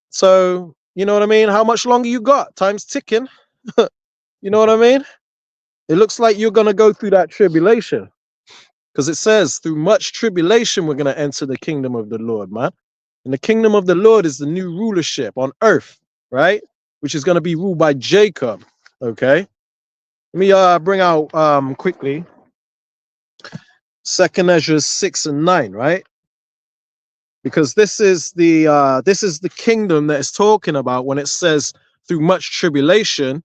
So, you know what I mean? How much longer you got? Time's ticking. You know what I mean? It looks like you're going to go through that tribulation. Because it says, through much tribulation, we're going to enter the kingdom of the Lord, man. And the kingdom of the Lord is the new rulership on earth, right? Which is going to be ruled by Jacob, okay? Let me bring out quickly 2nd Ezra 6 and 9, right? Because this is the kingdom that it's talking about when it says through much tribulation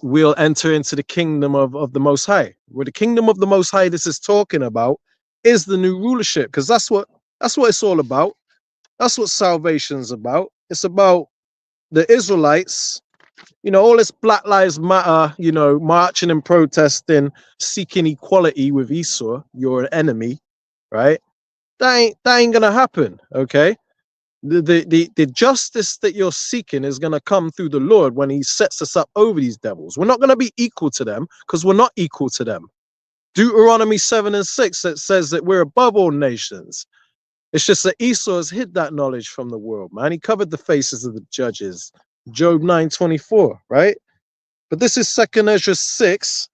we'll enter into the kingdom of the Most High. Where the kingdom of the Most High this is talking about is the new rulership, because that's what it's all about. That's what salvation's about. It's about the Israelites. You know, all this Black Lives Matter, you know, marching and protesting, seeking equality with Esau, your enemy, right? That ain't gonna happen, okay? The justice that you're seeking is gonna come through the Lord when he sets us up over these devils. We're not gonna be equal to them because we're not equal to them. Deuteronomy 7 and 6 that says that we're above all nations. It's just that Esau has hid that knowledge from the world, man. He covered the faces of the judges. Job 9:24, right? But this is 2nd Ezra 6,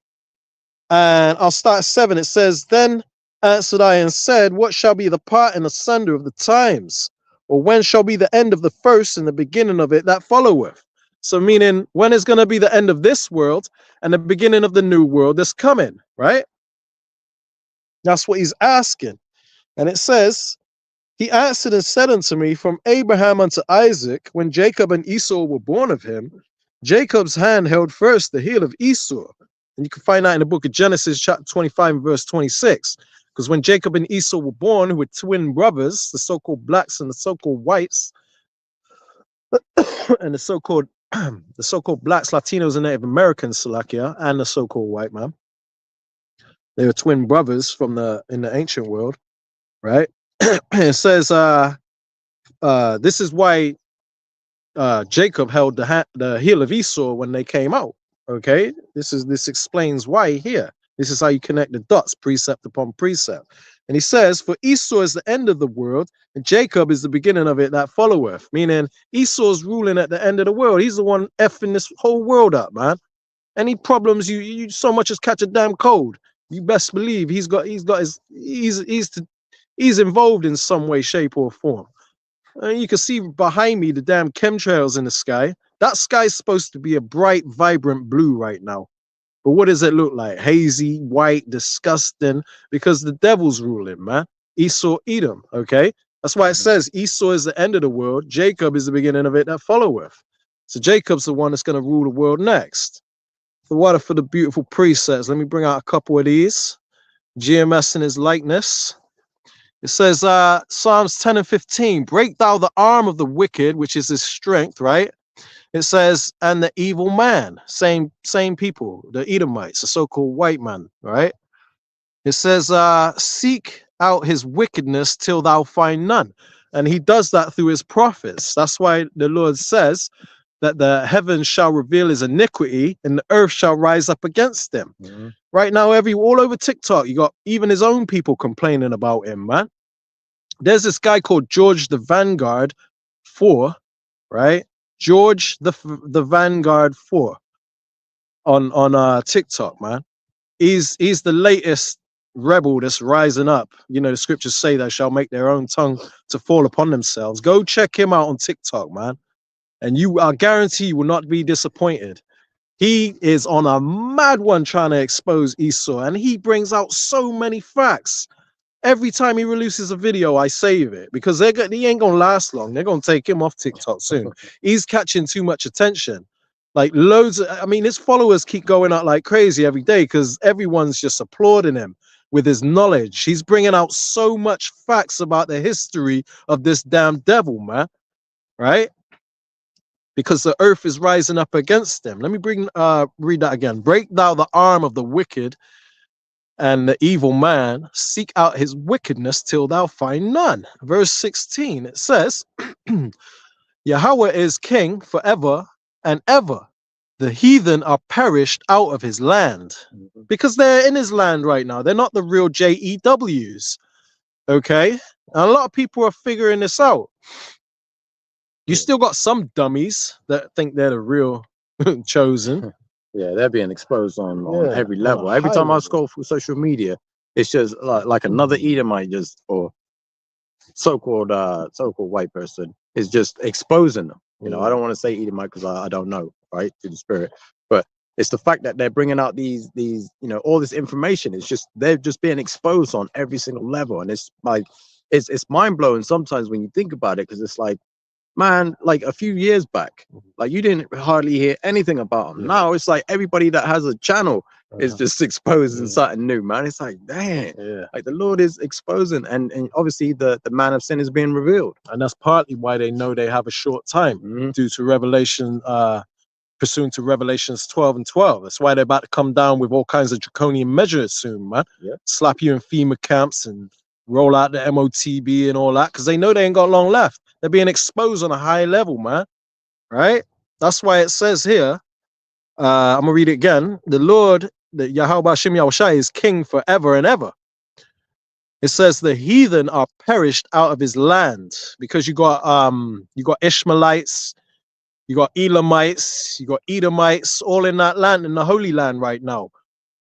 and I'll start at 7. It says, then answered I and said, what shall be the part and asunder of the times? Or when shall be the end of the first and the beginning of it that followeth? So meaning, when is going to be the end of this world and the beginning of the new world that's coming, right? That's what he's asking. And it says, he answered and said unto me, from Abraham unto Isaac, when Jacob and Esau were born of him, Jacob's hand held first the heel of Esau. And you can find that in the book of Genesis, chapter 25, and verse 26. Because when Jacob and Esau were born, who were twin brothers, the so-called blacks and the so-called whites, and the so-called blacks, Latinos, and Native Americans, Salakia, and the so-called white man, they were twin brothers in the ancient world, right? It says, this is why Jacob held the heel of Esau when they came out. Okay, this explains why here. This is how you connect the dots, precept upon precept. And he says, for Esau is the end of the world, and Jacob is the beginning of it that followeth. Meaning Esau's ruling at the end of the world. He's the one effing this whole world up, man. Any problems you so much as catch a damn cold, you best believe he's involved in some way, shape, or form. You can see behind me the damn chemtrails in the sky. That sky's supposed to be a bright, vibrant blue right now. But what does it look like? Hazy, white, disgusting, because the devil's ruling, man. Esau, Edom, okay? That's why it says Esau is the end of the world. Jacob is the beginning of it that followeth. So Jacob's the one that's going to rule the world next. The water for the beautiful precepts. Let me bring out a couple of these. GMS in his likeness. It says, Psalms 10 and 15, break thou the arm of the wicked, which is his strength, right? It says, and the evil man, same people, the Edomites, the so-called white man, right? It says, seek out his wickedness till thou find none. And he does that through his prophets. That's why the Lord says that the heavens shall reveal his iniquity and the earth shall rise up against him. Mhm. Right now, all over TikTok, you got even his own people complaining about him, man. There's this guy called George the Vanguard 4, right? George the Vanguard 4 on TikTok, man. He's the latest rebel that's rising up. You know, the scriptures say they shall make their own tongue to fall upon themselves. Go check him out on TikTok, man. And I guarantee you will not be disappointed. He is on a mad one trying to expose Esau, and he brings out so many facts. Every time he releases a video, I save it because he ain't gonna last long. They're gonna take him off TikTok soon. He's catching too much attention. Like I mean, his followers keep going out like crazy every day because everyone's just applauding him with his knowledge. He's bringing out so much facts about the history of this damn devil, man. Right? Because the earth is rising up against them. Let me read that again. Break thou the arm of the wicked and the evil man, seek out his wickedness till thou find none. Verse 16, it says, Yahweh is king forever and ever. The heathen are perished out of his land. Because they're in his land right now. They're not the real JEWs. Okay? And a lot of people are figuring this out. You still got some dummies that think they're the real chosen. Yeah, they're being exposed on every level. Every time I scroll through social media, it's just like another Edomite or so-called white person is just exposing them. You know, I don't want to say Edomite because I don't know, right, through the spirit, but it's the fact that they're bringing out these all this information. It's just they're just being exposed on every single level, and it's like it's mind-blowing sometimes when you think about it, because it's like, man, like a few years back, like you didn't hardly hear anything about them. Now it's like everybody that has a channel is just exposing something new, man. It's like, dang, like the Lord is exposing, and obviously the man of sin is being revealed. And that's partly why they know they have a short time due to Revelation, pursuant to Revelations 12 and 12. That's why they're about to come down with all kinds of draconian measures soon, man. Slap you in FEMA camps and roll out the MOTB and all that, because they know they ain't got long left. They're being exposed on a high level, man. Right? That's why it says here, I'm gonna read it again. The Lord, the Yahweh Hashem Yahushai, is king forever and ever. It says the heathen are perished out of his land, because you got Ishmaelites, you got Elamites, you got Edomites, all in that land, in the Holy Land right now,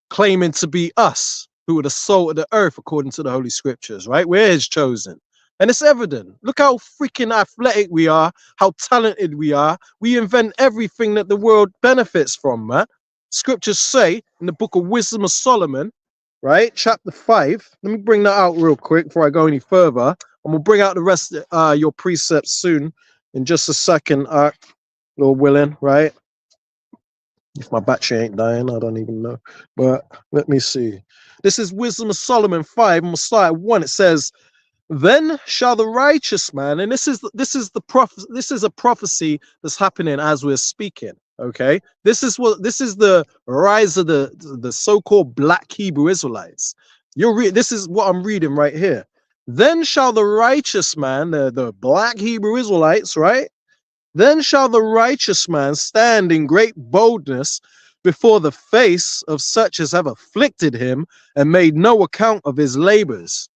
claiming to be us, who are the salt of the earth, according to the Holy Scriptures, right? We're his chosen. And it's evident. Look how freaking athletic we are, how talented we are. We invent everything that the world benefits from, man. Scriptures say in the book of Wisdom of Solomon, right? Chapter 5. Let me bring that out real quick before I go any further. And we'll bring out the rest of your precepts soon in just a second, Lord willing, right? If my battery ain't dying, I don't even know. But let me see. This is Wisdom of Solomon 5. I'm going to start at 1. It says, then shall the righteous man, and this is a prophecy that's happening as we're speaking. Okay, this is the rise of the so-called black Hebrew Israelites. This is what I'm reading right here. Then shall the righteous man, the black Hebrew Israelites, right? Then shall the righteous man stand in great boldness before the face of such as have afflicted him and made no account of his labors.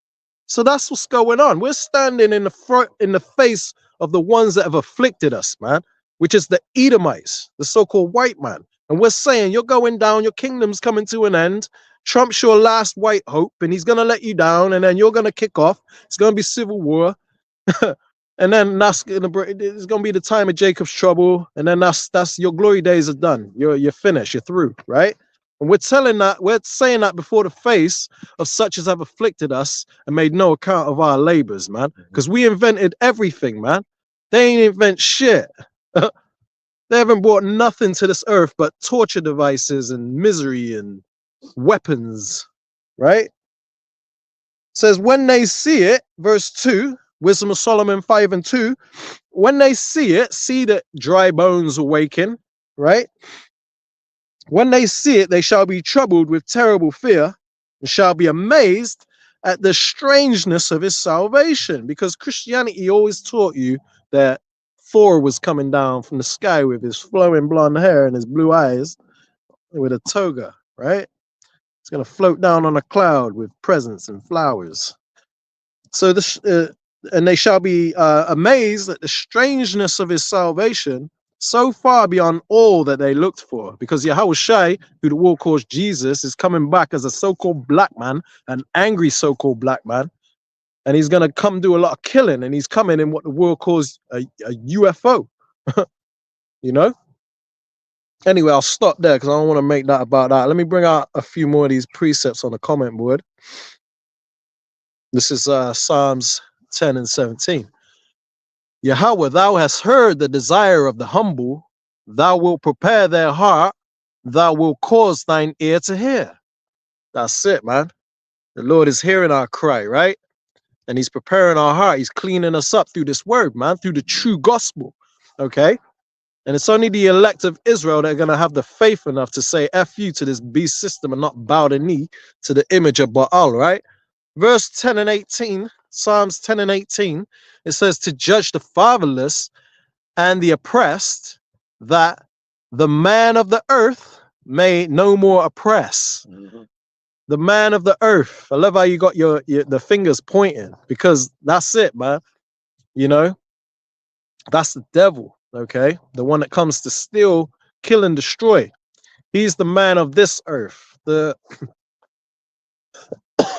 So that's what's going on. We're standing in the face of the ones that have afflicted us, man, which is the Edomites, the so-called white man. And we're saying, you're going down, your kingdom's coming to an end. Trump's your last white hope, and he's going to let you down, and then you're going to kick off. It's going to be civil war. And then it's going to be the time of Jacob's trouble. And then that's your glory days are done. You're finished. You're through, right? And we're saying that before the face of such as have afflicted us and made no account of our labors, man. Because we invented everything, man. They ain't invent shit. They haven't brought nothing to this earth but torture devices and misery and weapons, right? says, when they see it, verse 2, Wisdom of Solomon 5:2, when they see it, see that dry bones awaken, right? When they see it, they shall be troubled with terrible fear and shall be amazed at the strangeness of his salvation. Because Christianity always taught you that Thor was coming down from the sky with his flowing blonde hair and his blue eyes with a toga, right? It's going to float down on a cloud with presents and flowers. So this, and they shall be amazed at the strangeness of his salvation, so far beyond all that they looked for. Because Yahushua, who the world calls Jesus, is coming back as a so-called black man, an angry so-called black man, and he's going to come do a lot of killing, and he's coming in what the world calls a UFO. You know? Anyway, I'll stop there because I don't want to make that about that. Let me bring out a few more of these precepts on the comment board. This is Psalms 10 and 17. Yahweh, thou hast heard the desire of the humble. Thou wilt prepare their heart. Thou wilt cause thine ear to hear. That's it, man. The Lord is hearing our cry, right? And he's preparing our heart. He's cleaning us up through this word, man, through the true gospel. Okay? And it's only the elect of Israel that are going to have the faith enough to say F you to this beast system and not bow the knee to the image of Baal, right? Verse 10 and 18, Psalms 10 and 18, it says to judge the fatherless and the oppressed, that the man of the earth may no more oppress. Mm-hmm. The man of the earth. I love how you got your the fingers pointing, because that's it, man. You know, that's the devil. Okay, the one that comes to steal, kill, and destroy. He's the man of this earth. The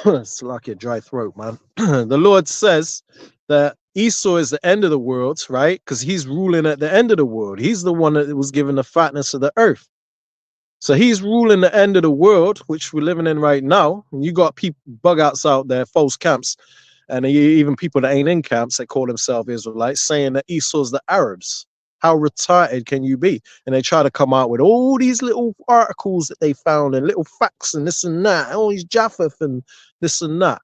it's like a dry throat, man. The Lord says that Esau is the end of the world, right? Because he's ruling at the end of the world. He's the one that was given the fatness of the earth. So he's ruling the end of the world, which we're living in right now. And you got people, bug outs out there, false camps, and even people that ain't in camps that call themselves Israelites, saying that Esau's the Arabs. How retarded can you be? And they try to come out with all these little articles that they found and little facts and this and that. Oh, he's Japheth and this and that.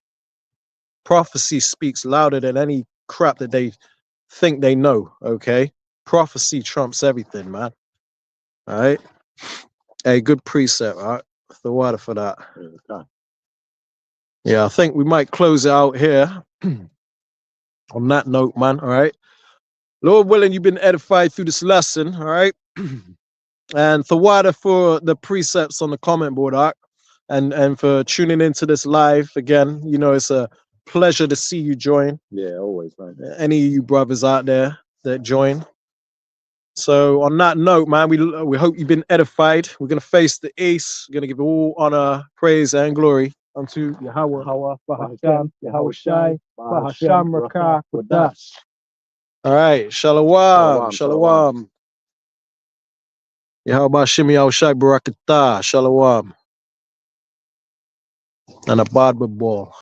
Prophecy speaks louder than any crap that they think they know, okay? Prophecy trumps everything, man. All right? Hey, good precept, all right? The water for that. Yeah, I think we might close it out here. On that note, man, all right? Lord willing, you've been edified through this lesson, all right? And Thawada for the precepts on the comment board, all right? And for tuning into this live again. You know, it's a pleasure to see you join. Yeah, always, man. Any of you brothers out there that join. So on that note, man, we hope you've been edified. We're going to face the east. We're going to give all honor, praise, and glory unto Yahweh, Bahasham, Yahushai, Bahasham, Rakah, Kodash. All right, Shalom, Shalom. Yahweh Shimi Yahushai Barakatah, Shalom. And a bad ball.